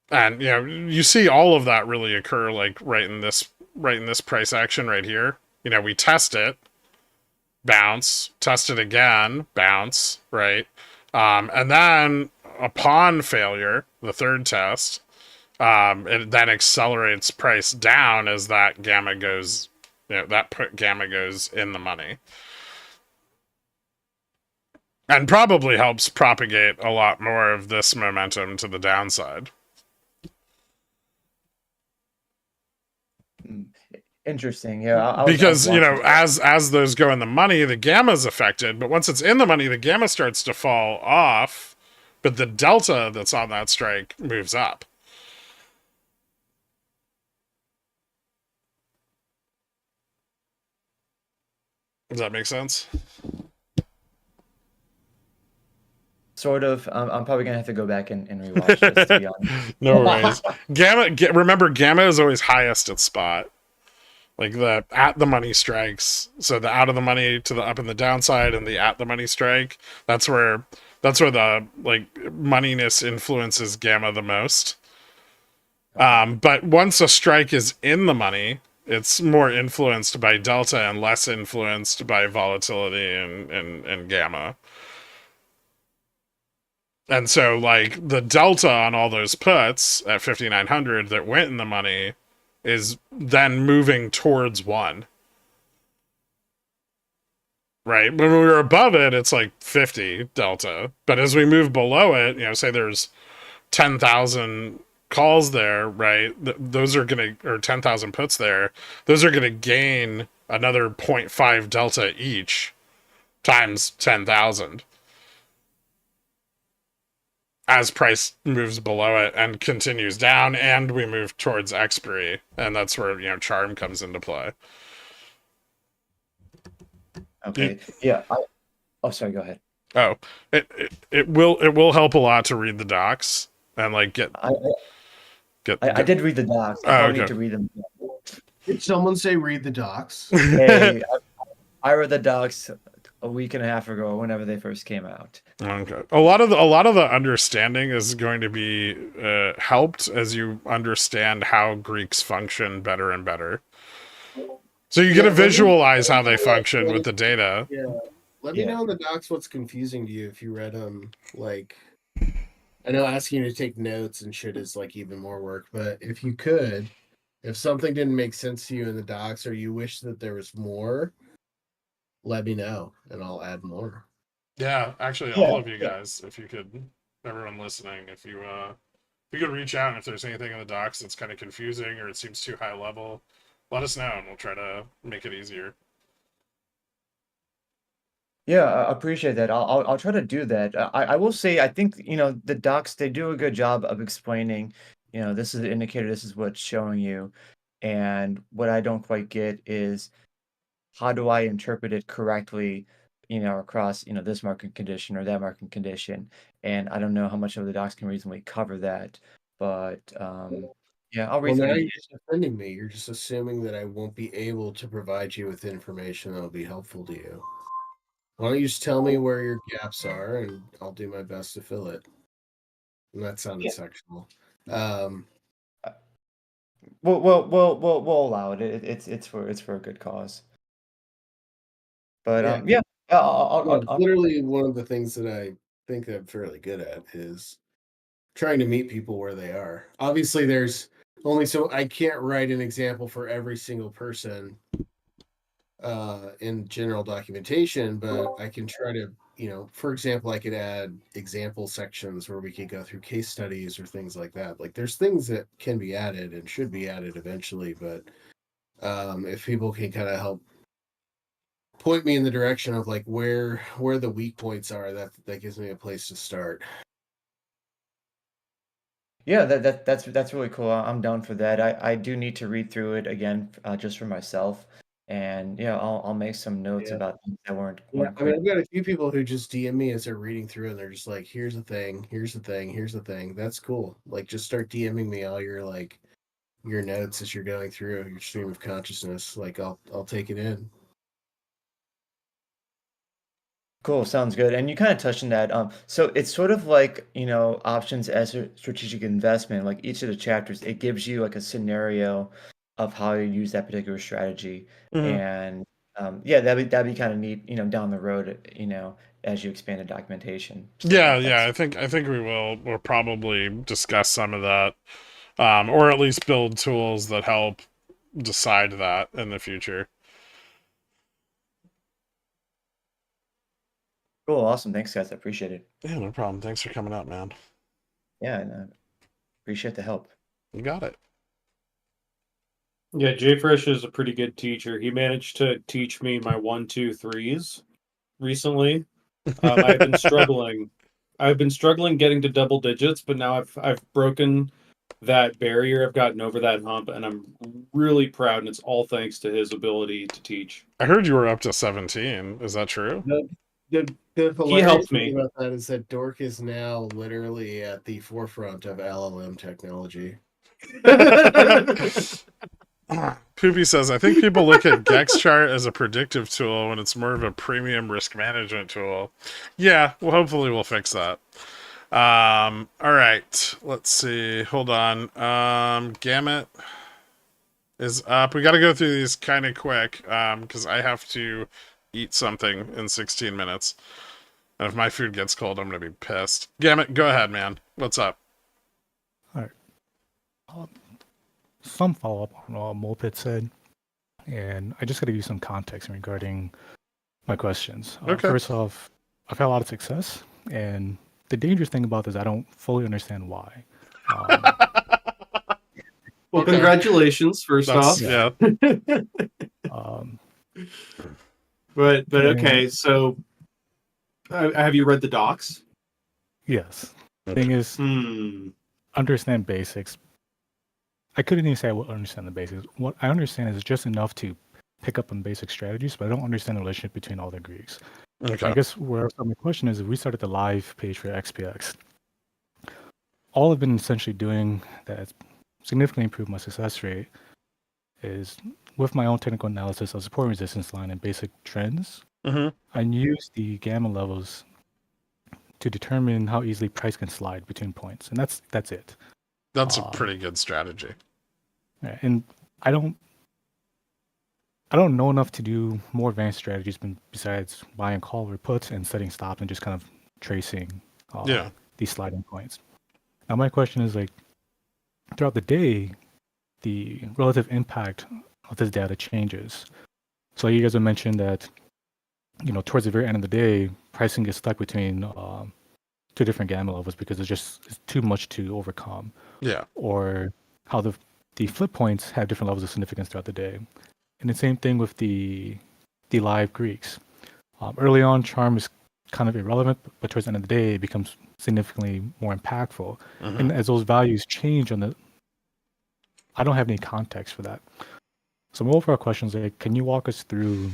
And, you see all of that really occur, like right in this price action right here. We test it, bounce, test it again, bounce, right? And then upon failure, the third test, it then accelerates price down as that gamma goes, that put gamma goes in the money. And probably helps propagate a lot more of this momentum to the downside. Interesting. Yeah, because as those go in the money, the gamma's affected, but once it's in the money, the gamma starts to fall off, but the delta that's on that strike moves up. Does that make sense? Sort of. I'm probably gonna have to go back and rewatch this, to be honest. No worries. Remember, gamma is always highest at spot. Like the at the money strikes. So the out of the money to the up and the downside, and the at the money strike. That's where the like moneyness influences gamma the most. But once a strike is in the money, It's more influenced by delta and less influenced by volatility and gamma. And so, like, the delta on all those puts at 5,900 that went in the money is then moving towards 1. Right? When we were above it, it's like 50 delta. But as we move below it, say there's 10,000 calls there, right? Those are going to, or 10,000 puts there, those are going to gain another 0.5 delta each times 10,000 as price moves below it and continues down, and we move towards expiry. And that's where, charm comes into play. Okay. Yeah. Oh, sorry. Go ahead. Oh, it will help a lot to read the docs and like get. I did read the docs. I probably need to read them. Did someone say read the docs? Hey, I read the docs a week and a half ago, whenever they first came out. Okay. A lot of the understanding is going to be helped as you understand how Greeks function better and better. So you get to visualize how they function with the data. Yeah. Let me know in the docs what's confusing to you if you read them. Like, I know asking you to take notes and shit is like even more work, but if you could, if something didn't make sense to you in the docs or you wish that there was more, let me know and I'll add more. Yeah, actually, all of you guys, if you could, everyone listening, if you could reach out, and if there's anything in the docs that's kind of confusing or it seems too high level, let us know and we'll try to make it easier. Yeah, I appreciate that. I'll try to do that. I will say, I think, the docs, they do a good job of explaining, this is the indicator, this is what's showing you. And what I don't quite get is, how do I interpret it correctly, across, this market condition or that market condition? And I don't know how much of the docs can reasonably cover that. But yeah, I'll read Well, now through. you're just offending me. You're just assuming that I won't be able to provide you with information that'll be helpful to you. Why don't you just tell me where your gaps are, and I'll do my best to fill it. And that sounded sexual. We'll allow it. It's for a good cause. But I'll literally one of the things that I think I'm fairly good at is trying to meet people where they are. Obviously, there's only so I can't write an example for every single person in general documentation, but I can try to, for example, I could add example sections where we could go through case studies or things like that. Like there's things that can be added and should be added eventually, but if people can kind of help point me in the direction of like where the weak points are, that gives me a place to start. Yeah, that's really cool. I'm down for that. I do need to read through it again, just for myself, and I'll make some notes about things that weren't. Yeah, I mean, I've got a few people who just DM me as they're reading through, and they're just like, "Here's the thing, here's the thing, here's the thing." That's cool. Like, just start DMing me all your notes as you're going through your stream of consciousness. Like, I'll take it in. Cool, sounds good. And you kind of touched on that. So it's sort of like, options as a strategic investment. Like each of the chapters, it gives you like a scenario of how you use that particular strategy. And yeah, that'd be kind of neat, down the road, as you expand the documentation. So Yeah. I think we'll probably discuss some of that, or at least build tools that help decide that in the future. Cool, awesome. Thanks, guys. I appreciate it. Yeah, no problem. Thanks for coming up, man. Yeah, and appreciate the help. You got it. Yeah, JFresh is a pretty good teacher. He managed to teach me my 1, 2, 3s recently. I've been struggling. I've been struggling getting to double digits, but now I've broken that barrier. I've gotten over that hump, and I'm really proud. And it's all thanks to his ability to teach. I heard you were up to 17. Is that true? The He helped me. thing about that is that Dork is now literally at the forefront of LLM technology. Poopy says, I think people look at Gex chart as a predictive tool when it's more of a premium risk management tool. Yeah, well, hopefully we'll fix that. All right, let's see. Hold on. Gamut is up. We got to go through these kind of quick because I have to eat something in 16 minutes. And if my food gets cold, I'm going to be pissed. Gamut, go ahead, man. What's up? All right. Some follow-up on what Molpit said, and I just got to give you some context regarding my questions. Okay. First off, I've had a lot of success, and the dangerous thing about this, I don't fully understand why. Well, Okay. congratulations, first off. Yeah. But and- okay, so have you read the docs? Yes. Thing is, understand basics. I couldn't even say I would understand the basics. What I understand is just enough to pick up on basic strategies, but I don't understand the relationship between all the Greeks. Okay. I guess where my question is, if we started the live page for XPX, all I've been essentially doing that has significantly improved my success rate is with my own technical analysis of support resistance line and basic trends, I use the gamma levels to determine how easily price can slide between points, and that's it. That's a pretty good strategy. Yeah, and I don't know enough to do more advanced strategies besides buying call or puts and setting stops and just kind of tracing these sliding points. Now my question is, like, throughout the day, the relative impact of this data changes. So you guys have mentioned that, towards the very end of the day, pricing gets stuck between two different gamma levels because it's too much to overcome. Yeah. Or how the flip points have different levels of significance throughout the day. And the same thing with the live Greeks. Early on, charm is kind of irrelevant, but towards the end of the day, it becomes significantly more impactful. And as those values change I don't have any context for that. So my overall question is, like, can you walk us through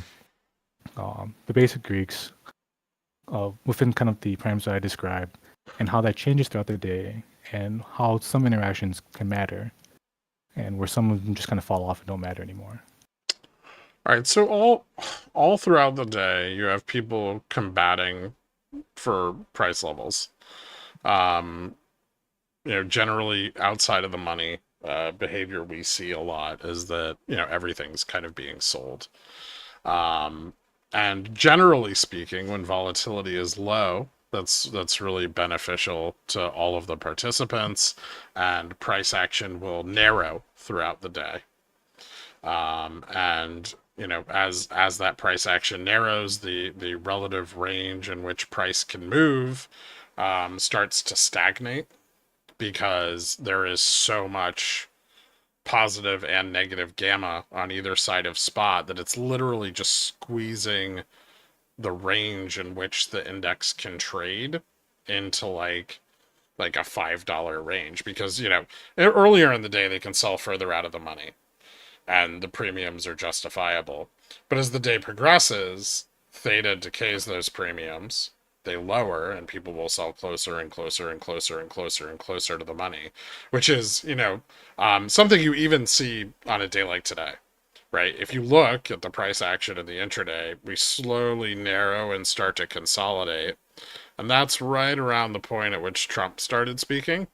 the basic Greeks within kind of the parameters I described, and how that changes throughout the day, and how some interactions can matter, and where some of them just kind of fall off and don't matter anymore? All right, so all throughout the day, you have people combating for price levels. Generally outside of the money, behavior we see a lot is that, everything's kind of being sold. And generally speaking, when volatility is low, that's really beneficial to all of the participants, and price action will narrow throughout the day. And as that price action narrows, the relative range in which price can move starts to stagnate, because there is so much positive and negative gamma on either side of spot that it's literally just squeezing the range in which the index can trade into like a $5 range, because earlier in the day they can sell further out of the money and the premiums are justifiable, but as the day progresses, theta decays those premiums, they lower, and people will sell closer and closer and closer and closer and closer to the money, which is, something you even see on a day like today, right? If you look at the price action of the intraday, we slowly narrow and start to consolidate. And that's right around the point at which Trump started speaking.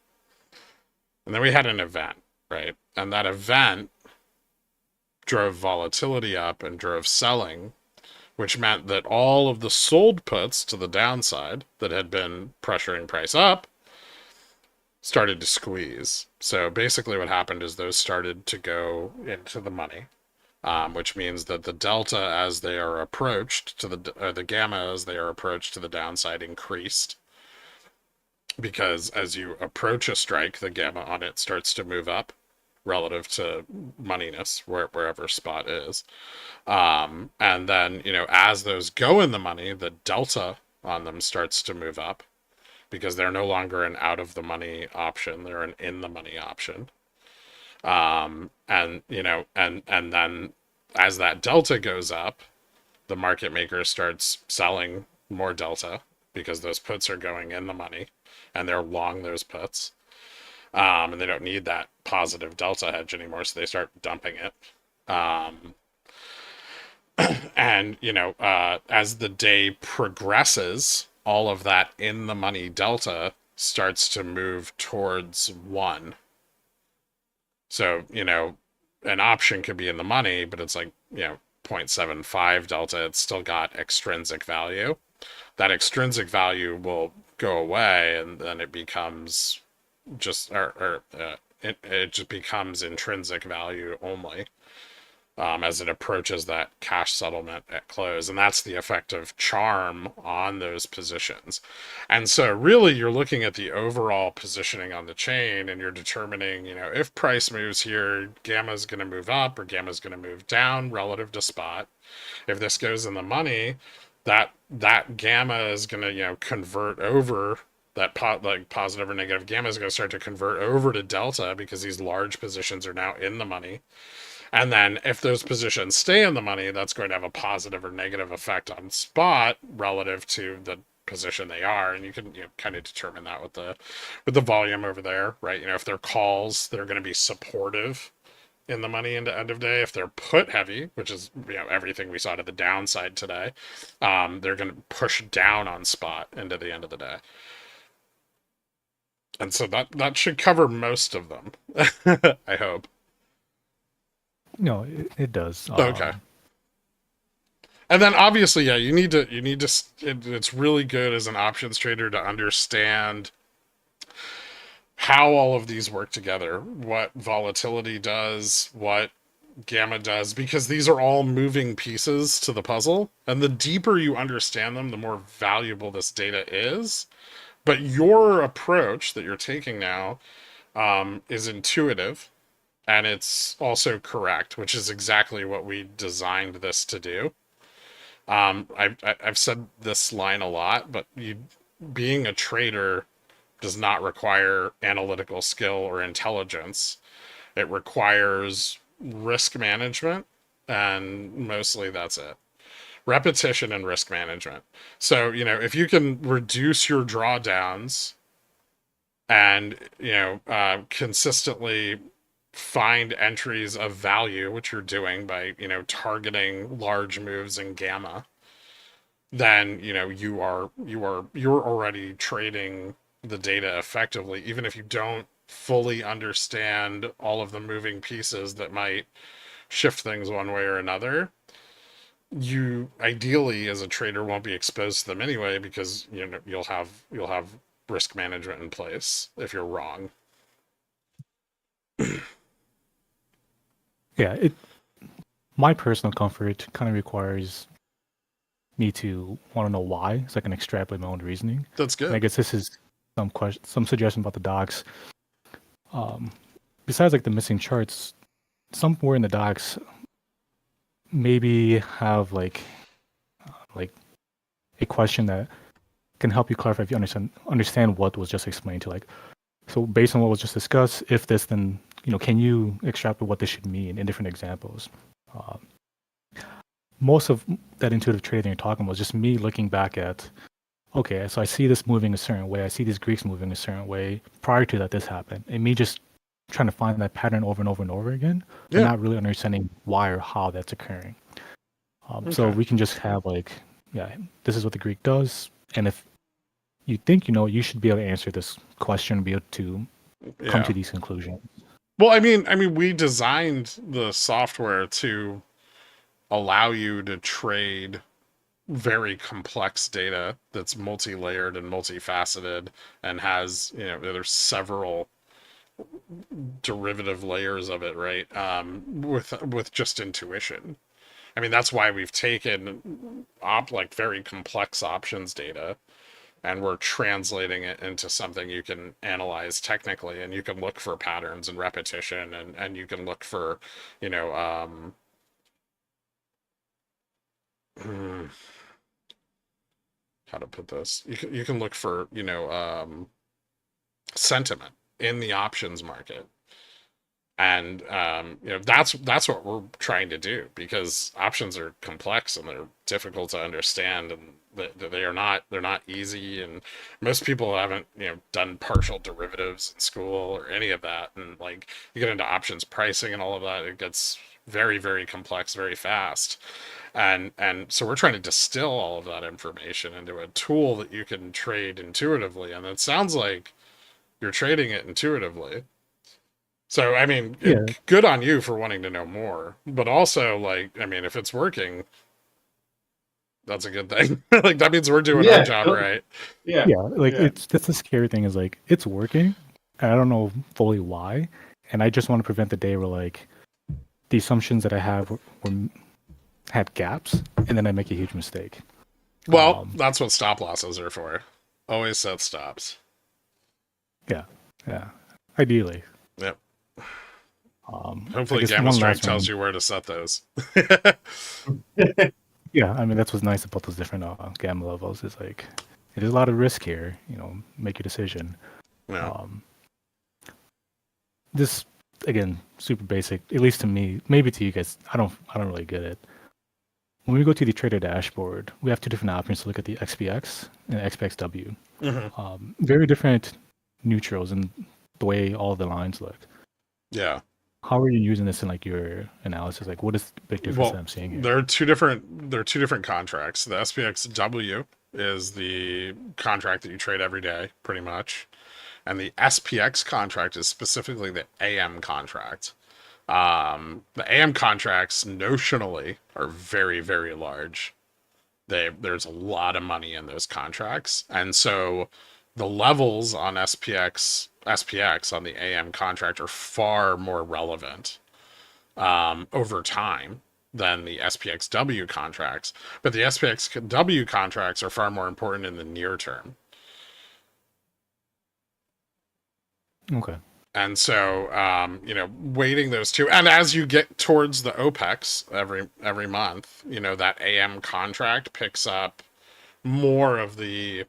And then we had an event, right? And that event drove volatility up and drove selling, which meant that all of the sold puts to the downside that had been pressuring price up started to squeeze. So basically what happened is those started to go into the money, which means that the delta as they are approached to the gamma as they are approached to the downside increased, because as you approach a strike, the gamma on it starts to move up relative to moneyness, wherever spot is. And then, as those go in the money, the delta on them starts to move up, because they're no longer an out of the money option, they're an in the money option. And then as that delta goes up, the market maker starts selling more delta, because those puts are going in the money and they're long those puts. And they don't need that positive delta hedge anymore, so they start dumping it. And, as the day progresses, all of that in the money delta starts to move towards 1. So, an option could be in the money, but it's like, 0.75 delta, it's still got extrinsic value. That extrinsic value will go away, and then it becomes just, it just becomes intrinsic value only. As it approaches that cash settlement at close. And that's the effect of charm on those positions. And so really you're looking at the overall positioning on the chain, and you're determining, if price moves here, gamma is going to move up or gamma is going to move down relative to spot. If this goes in the money, that gamma is going to, convert over that positive or negative gamma is going to start to convert over to delta, because these large positions are now in the money. And then if those positions stay in the money, that's going to have a positive or negative effect on spot relative to the position they are. And you can kind of determine that with the volume over there, right? If they're calls, they're going to be supportive in the money into end of day. If they're put heavy, which is everything we saw to the downside today, they're going to push down on spot into the end of the day. And so that should cover most of them. I hope. No, it does. Okay. And then obviously, yeah, you need to, it's really good as an options trader to understand how all of these work together, what volatility does, what gamma does, because these are all moving pieces to the puzzle. And the deeper you understand them, the more valuable this data is. But your approach that you're taking now is intuitive. And it's also correct, which is exactly what we designed this to do. I've said this line a lot, but being a trader does not require analytical skill or intelligence. It requires risk management, and mostly that's it. Repetition and risk management. So, if you can reduce your drawdowns and, consistently find entries of value, which you're doing by, targeting large moves in gamma, then, you're already trading the data effectively, even if you don't fully understand all of the moving pieces that might shift things one way or another. You ideally as a trader won't be exposed to them anyway, because you'll have risk management in place if you're wrong. Yeah, my personal comfort kind of requires me to want to know why, so I can extrapolate my own reasoning. That's good. And I guess this is some suggestion about the docs. Besides like the missing charts, somewhere in the docs maybe have like a question that can help you clarify if you understand what was just explained to, like, so based on what was just discussed, if this, then can you extrapolate what this should mean in different examples? Most of that intuitive trading you're talking about was just me looking back at, okay, so I see this moving a certain way, I see these Greeks moving a certain way prior to that this happened, and me just trying to find that pattern over and over and over again, but not really understanding why or how that's occurring. So we can just have this is what the Greek does, and if you think you should be able to answer this question, be able to come to these conclusions. Well, I mean, we designed the software to allow you to trade very complex data that's multi-layered and multifaceted, and has, there's several derivative layers of it, right? With just intuition. I mean, that's why we've taken very complex options data, and we're translating it into something you can analyze technically, and you can look for patterns and repetition, and you can look for, how to put this? You can look for, sentiment in the options market. And that's what we're trying to do, because options are complex and they're difficult to understand, and they're not easy, and most people haven't done partial derivatives in school or any of that, and like you get into options pricing and all of that, it gets very, very complex very fast. And so we're trying to distill all of that information into a tool that you can trade intuitively, and it sounds like you're trading it intuitively. So, I mean, Yeah. good on you for wanting to know more. But also, like, I mean, if it's working, that's a good thing. Like, that means we're doing our job right. Yeah. Yeah, like that's the scary thing is like it's working, and I don't know fully why, and I just want to prevent the day where like the assumptions that I have had gaps, and then I make a huge mistake. Well, that's what stop losses are for. Always set stops. Yeah, ideally. Yep. I Hopefully, guess one Gammastrike last tells one. you where to set those. Yeah, I mean that's what's nice about those different gamma levels is like there's a lot of risk here. You know, make your decision. Yeah. This again, super basic, at least to me. Maybe to you guys, I don't really get it. When we go to the trader dashboard, we have two different options to look at the XPX and XPXW. Very different neutrals and the way all the lines look. Yeah. How are you using this in like your analysis? Like, what is the big difference that I'm seeing here? There are two different contracts. The SPXW is the contract that you trade every day, pretty much, and the SPX contract is specifically the AM contract. The AM contracts notionally are very, very large. There's a lot of money in those contracts, and so the levels on SPX on the AM contract are far more relevant over time than the SPXW contracts, but the SPXW contracts are far more important in the near term. Okay. And so, weighting those two, and as you get towards the OPEX every month, that AM contract picks up more of the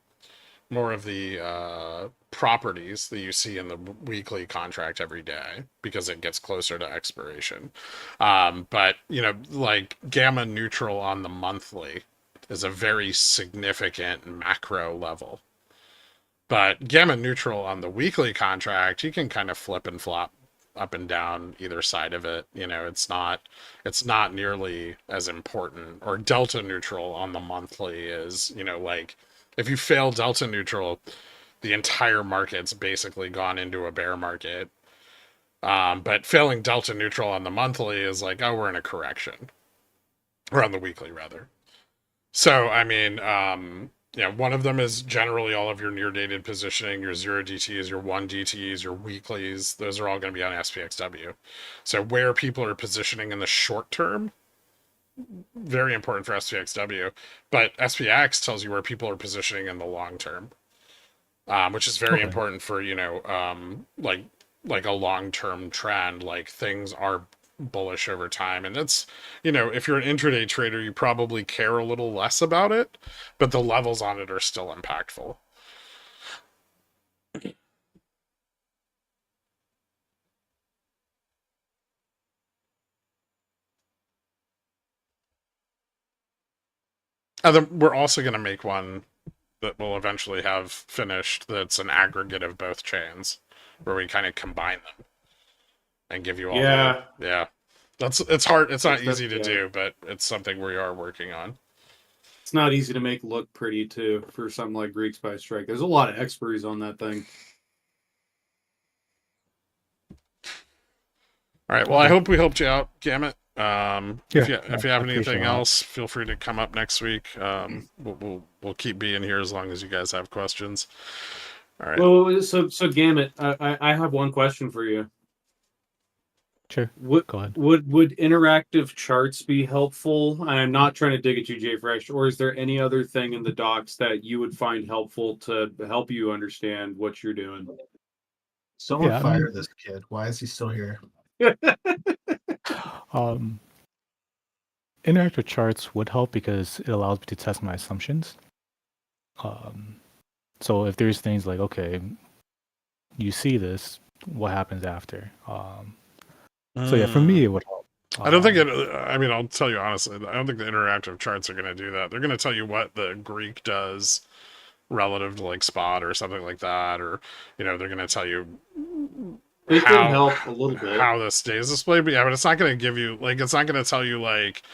properties that you see in the weekly contract every day because it gets closer to expiration. But like gamma neutral on the monthly is a very significant macro level. But gamma neutral on the weekly contract, you can kind of flip and flop up and down either side of it. It's not nearly as important. Or delta neutral on the monthly is, like if you fail delta neutral, the entire market's basically gone into a bear market. But failing delta neutral on the monthly is like, oh, we're in a correction. Or on the weekly, rather. So, I mean, one of them is generally all of your near-dated positioning, your 0 DTs, your 1 DTs, your weeklies. Those are all going to be on SPXW. So where people are positioning in the short term, very important for SPXW. But SPX tells you where people are positioning in the long term, which is very important for, like a long-term trend. Like things are bullish over time, and it's if you're an intraday trader, you probably care a little less about it, but the levels on it are still impactful. And then we're also going to make one that we'll eventually have finished that's an aggregate of both chains where we kind of combine them and give you all it's hard. It's not easy to do, but it's something we are working on. It's not easy to make look pretty too for something like Greek Spy Strike. There's a lot of expiries on that thing. All right. Well, I hope we helped you out, Gamut. If you have anything that. else, feel free to come up next week. We'll keep being here as long as you guys have questions. All right. Well, so Gamut, I have one question for you. Sure. Go ahead. Would interactive charts be helpful? I'm not trying to dig at you, Jay Fresh, or is there any other thing in the docs that you would find helpful to help you understand what you're doing? Someone fire this kid. Why is he still here? Interactive charts would help because it allows me to test my assumptions. So if there's things like, okay, you see this, what happens after? So yeah, for me, it would help. I don't think I'll tell you honestly, I don't think the interactive charts are going to do that. They're going to tell you what the Greek does relative to like spot or something like that, or they're going to tell you it can help a little bit how this day is displayed. But it's not going to give you it's not going to tell you like,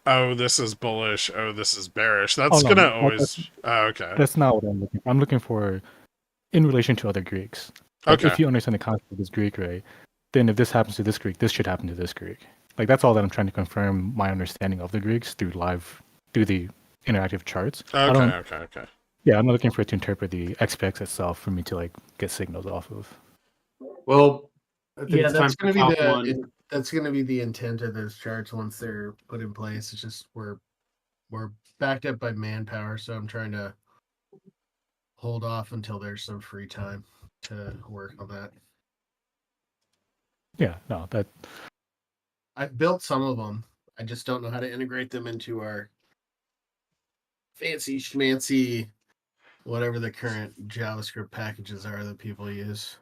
oh, this is bullish, oh, this is bearish. That's going to always okay. That's not what I'm looking for. I'm looking for in relation to other Greeks. Like, okay. If you understand the concept of this Greek, right? then if this happens to this Greek, this should happen to this Greek. Like that's all that I'm trying to confirm my understanding of the Greeks through the interactive charts. Okay. Yeah, I'm not looking for it to interpret the XPX itself for me to like get signals off of. Well, I think Yeah, it's time that's for gonna top be one. that's gonna be the intent of those charts once they're put in place. It's just we're backed up by manpower, so I'm trying to hold off until there's some free time to work on that. Yeah, no, that I've built some of them. I just don't know how to integrate them into our fancy schmancy whatever the current JavaScript packages are that people use.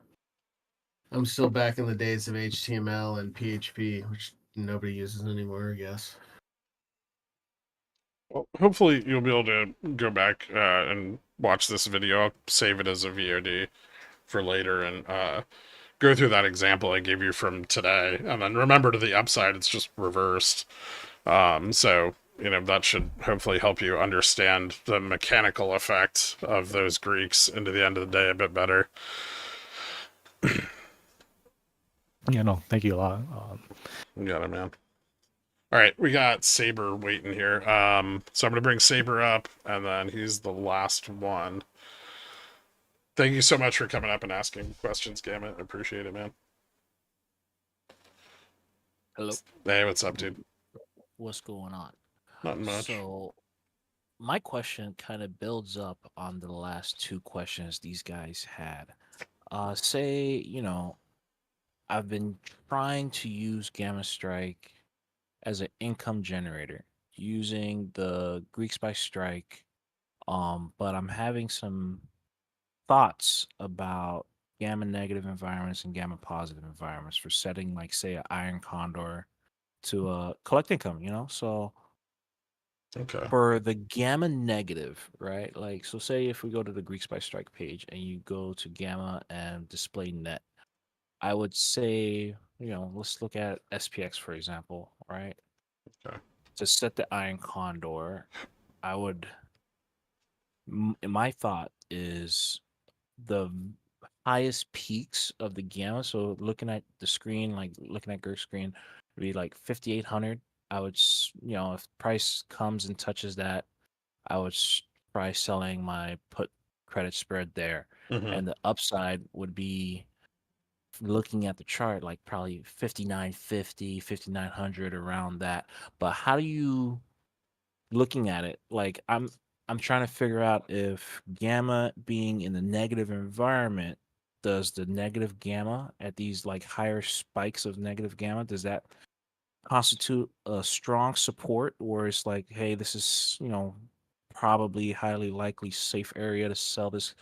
I'm still back in the days of HTML and PHP, which nobody uses anymore, I guess. Well, hopefully you'll be able to go back and watch this video. I'll save it as a VOD for later and go through that example I gave you from today. And then remember, to the upside, it's just reversed. So, that should hopefully help you understand the mechanical effect of those Greeks into the end of the day a bit better. yeah, no, thank you a lot. You got it, man. All right, we got Saber waiting here. So I'm going to bring Saber up, and then he's the last one. Thank you so much for coming up and asking questions, Gamut. I appreciate it, man. Hello. Hey, what's up, dude? What's going on? Not much. So, my question kind of builds up on the last two questions these guys had. Say, I've been trying to use Gammastrike as an income generator using the Greeks by Strike, but I'm having some thoughts about gamma negative environments and gamma positive environments for setting, like, say, an iron condor to collect income, So Okay. for the gamma negative, right? Like, so say if we go to the Greeks by Strike page and you go to gamma and display net, I would say, let's look at SPX, for example, right? Okay. To set the iron condor, my thought is the highest peaks of the gamma. So looking at the screen, like looking at Gherkin's screen, would be like 5,800. I would, if price comes and touches that, I would try selling my put credit spread there. Mhm. And the upside would be looking at the chart, like probably 5,950, 5,900, around that. But how do you, looking at it, like I'm trying to figure out if gamma being in the negative environment, does the negative gamma at these like higher spikes of negative gamma, does that constitute a strong support, or it's like, hey, this is probably highly likely safe area to sell this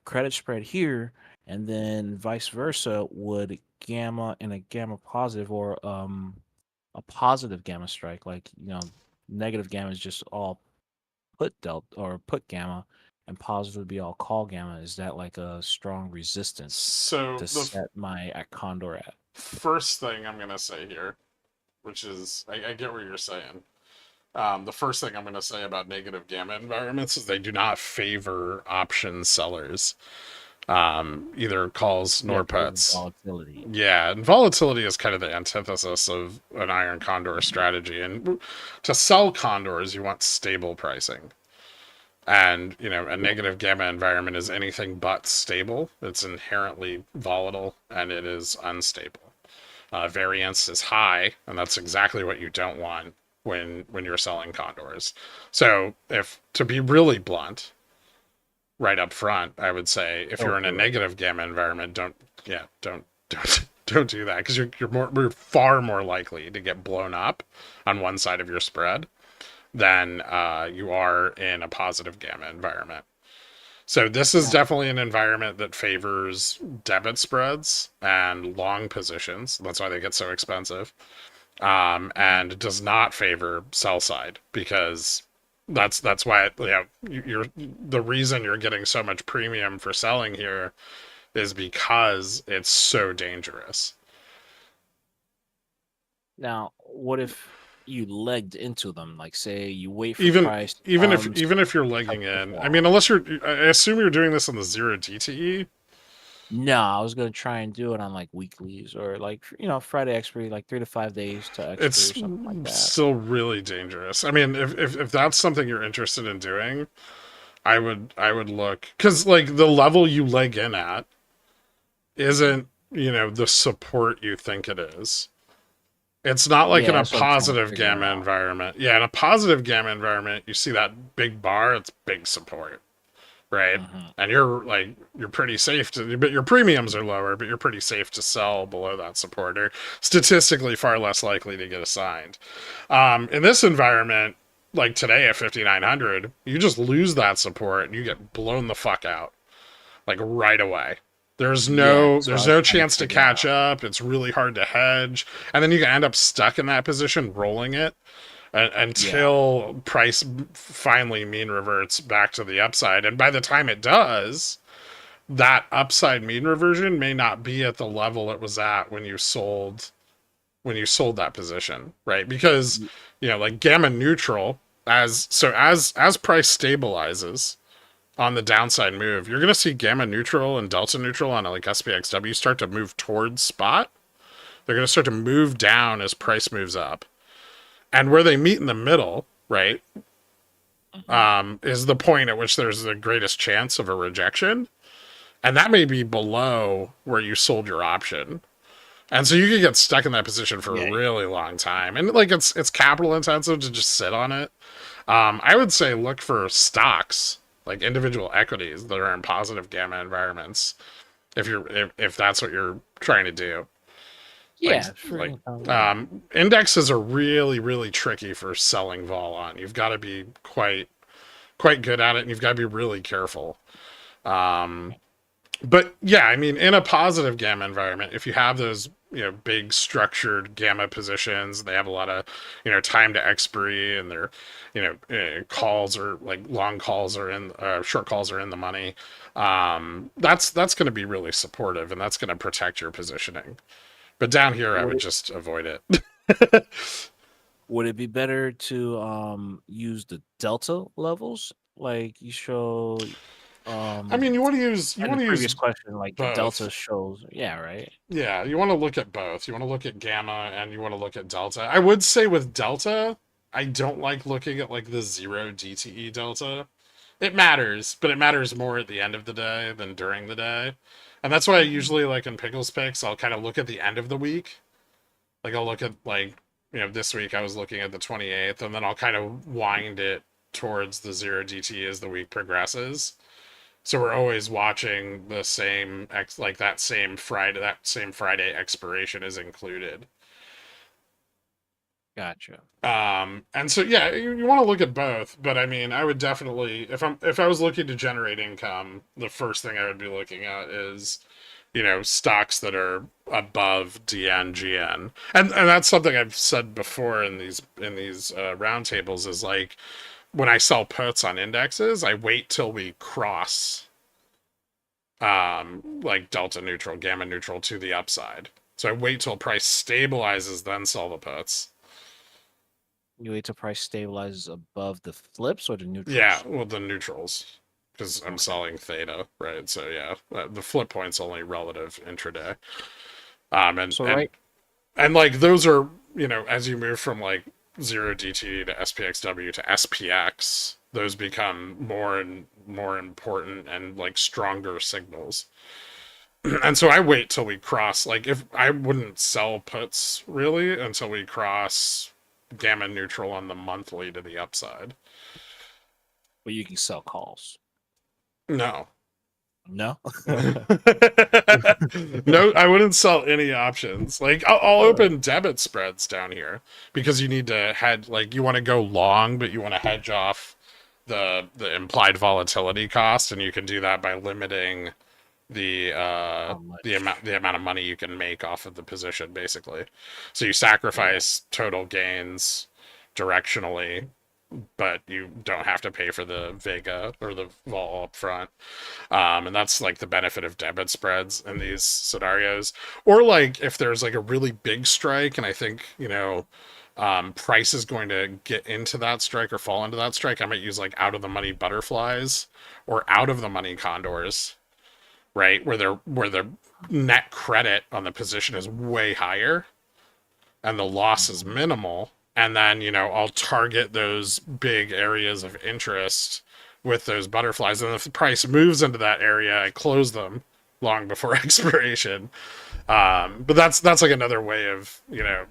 credit spread here, and then vice versa, would gamma in a gamma positive or a positive gamma strike, like negative gamma is just all put delta or put gamma, and positive would be all call gamma. Is that like a strong resistance So to the set my at condor at? first thing I'm going to say here, which is, I get what you're saying. The first thing I'm going to say about negative gamma environments is they do not favor option sellers, either calls nor puts. Volatility. Yeah, and volatility is kind of the antithesis of an iron condor strategy. And to sell condors, you want stable pricing. And, a negative gamma environment is anything but stable. It's inherently volatile, and it is unstable. Variance is high, and that's exactly what you don't want when you're selling condors. So, to be really blunt, right up front, I would say if you're in a negative gamma environment, don't do that, because you're far more likely to get blown up on one side of your spread than you are in a positive gamma environment. So this is definitely an environment that favors debit spreads and long positions. That's why they get so expensive. And does not favor sell side, because that's why you're the reason you're getting so much premium for selling here is because it's so dangerous. Now, what if you legged into them? Like, say you wait for even price, if you're legging in, I mean, unless I assume you're doing this on the 0 DTE. No, I was gonna try and do it on like weeklies or like Friday expiry, like 3 to 5 days to expiry It's or something like that. still really dangerous. I mean, if that's something you're interested in doing, I would look, because like the level you leg in at isn't, the support you think it is. It's not like in Yeah, a that's what I'm trying to positive figure gamma out. environment. Yeah, in a positive gamma environment, you see that big bar, it's big support, right? Mhm. And you're pretty safe but your premiums are lower, but you're pretty safe to sell below that support, or statistically far less likely to get assigned. In this environment, like today at 5,900, you just lose that support and you get blown the fuck out, like right away. There's Yeah, no that's what I there's was no trying to chance to figure catch out. up. It's really hard to hedge, and then you can end up stuck in that position, rolling it Yeah. until price finally mean reverts back to the upside. And by the time it does, that upside mean reversion may not be at the level it was at when you sold that position, right? Because like gamma neutral, as price stabilizes on the downside move, you're going to see gamma neutral and delta neutral on like SPXW start to move towards spot. They're going to start to move down as price moves up. And where they meet in the middle, right, is the point at which there's the greatest chance of a rejection. And that may be below where you sold your option. And so you could get stuck in that position for a Yeah. really long time. And like it's capital intensive to just sit on it. I would say look for stocks, like individual equities that are in positive gamma environments, if that's what you're trying to do. Yeah, Like yeah. indexes are really, really tricky for selling vol on. You've got to be quite good at it, and you've got to be really careful. But yeah, I mean, in a positive gamma environment, if you have those, big structured gamma positions, they have a lot of, time to expiry, and their, calls are like long calls are in, short calls are in the money. That's going to be really supportive, and that's going to protect your positioning. But down here, I would just avoid it. Would it be better to use the delta levels like you show I mean, you want to use in the previous question, like the delta both. shows, yeah, right? Yeah, you want to look at both. You want to look at gamma and you want to look at delta. I would say with delta, I don't like looking at like the 0 DTE delta. It matters, but it matters more at the end of the day than during the day. And that's why I usually, like in Pickles Picks, I'll kind of look at the end of the week. Like I'll look at like, this week I was looking at the 28th, and then I'll kind of wind it towards the 0 DTE as the week progresses. So we're always watching the same like that same Friday expiration is included. Gotcha. And so yeah, you want to look at both, but I mean, I would definitely, if I was looking to generate income, the first thing I would be looking at is, stocks that are above DN GN. And that's something I've said before in these roundtables, is like when I sell puts on indexes, I wait till we cross like delta neutral, gamma neutral to the upside. So I wait till price stabilizes, then sell the puts. You wait till price stabilizes above the flips or the neutrals? Yeah, well, the neutrals, because I'm selling theta, right? So yeah, the flip point's only relative intraday. And like those are, as you move from like 0 DT to SPXW to SPX, those become more and more important and like stronger signals. And so I wait till we cross, like if I wouldn't sell puts really until we cross gamma neutral on the monthly to the upside. But you can sell calls. No. No? No, I wouldn't sell any options. Like I'll open debit spreads down here because you need to hedge, like you want to go long, but you want to hedge off the implied volatility cost, and you can do that by limiting the amount of money you can make off of the position, basically. So you sacrifice total gains directionally, but you don't have to pay for the Vega or the vol up front. And that's like the benefit of debit spreads in these scenarios. Or like if there's like a really big strike, and I think, price is going to get into that strike or fall into that strike, I might use like out of the money butterflies or out of the money condors. right? Where the net credit on the position is way higher and the loss is minimal. And then, I'll target those big areas of interest with those butterflies. And if the price moves into that area, I close them long before expiration. But that's like another way of,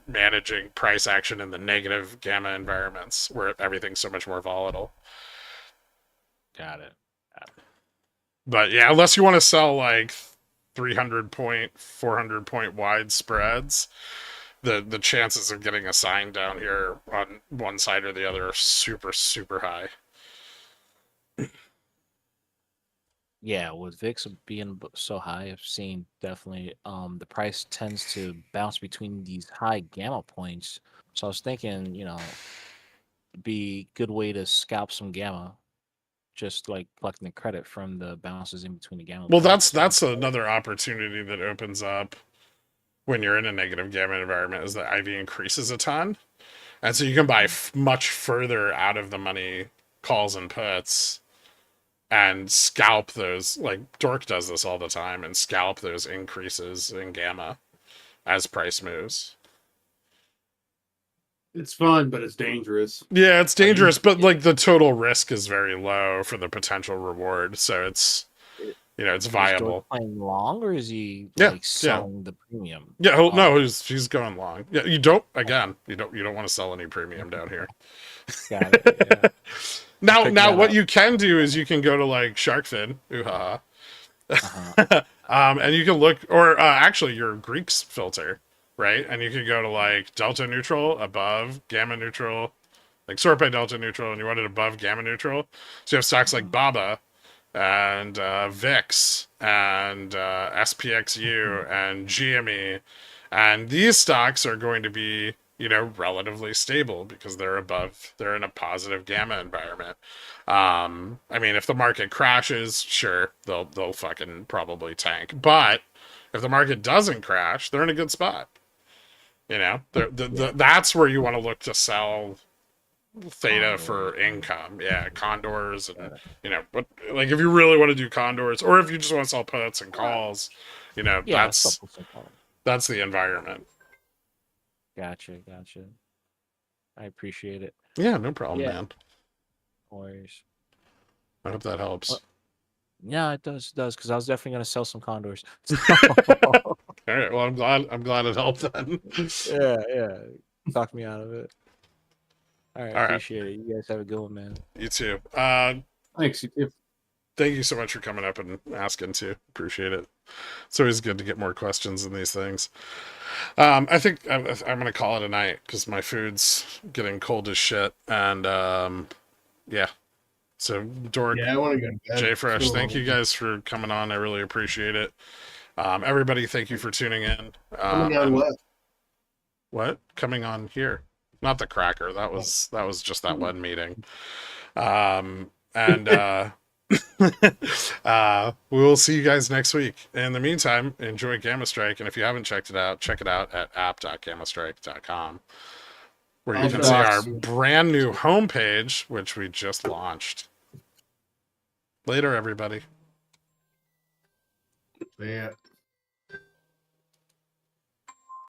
managing price action in the negative gamma environments where everything's so much more volatile. Got it. But yeah, unless you want to sell like 300 point, 400 point wide spreads, the chances of getting a sign down here on one side or the other are super, super high. Yeah, with VIX being so high, I've seen definitely the price tends to bounce between these high gamma points. So I was thinking, be a good way to scalp some gamma, just like collecting the credit from the bounces in between the gamma. Well, points. that's another opportunity that opens up when you're in a negative gamma environment, is that IV increases a ton. And so you can buy much further out of the money calls and puts and scalp those, like Dork does this all the time, and scalp those increases in gamma as price moves. It's fun, but it's dangerous. Yeah, it's dangerous, but like the total risk is very low for the potential reward, so it's it's viable. Is Dork playing long, or is he selling the premium? Yeah, no, he's going long. Yeah, you don't want to sell any premium down here. Got it. Yeah. Now what you can do is you can go to like SharkFin, and you can look, or actually your Greeks filter, right? And you can go to like delta neutral, above, gamma neutral, like sort by delta neutral, and you want it above gamma neutral. So you have stocks like BABA and VIX and SPXU and GME, and these stocks are going to be relatively stable because they're in a positive gamma environment. I mean, if the market crashes, sure, they'll fucking probably tank. But if the market doesn't crash, they're in a good spot. That's where you want to look to sell theta for income. Yeah, condors, and but like if you really want to do condors, or if you just want to sell puts and calls, that's the environment. Gotcha. I appreciate it. Yeah, no problem, man. No worries. I hope that helps. Yeah, it does, because I was definitely gonna sell some condors. All right, well, I'm glad it helped then. Yeah. Talk me out of it. All right, All right. appreciate it. You guys have a good one, man. You too. Thanks. Thank you so much for coming up and asking too. Appreciate it. It's always good to get more questions in these things. I think I'm going to call it a night because my food's getting cold as shit. And yeah. So Dork, I want to go to bed. Jay Fresh, thank you guys for coming on. I really appreciate it. Everybody, thank you for tuning in. Coming on what? What? Coming on here. Not the cracker. That was just that one meeting. We will see you guys next week. In the meantime, enjoy Gammastrike, and if you haven't checked it out, check it out at app.gammastrike.com, where you can see our brand new homepage, which we just launched. Later, everybody. Yeah.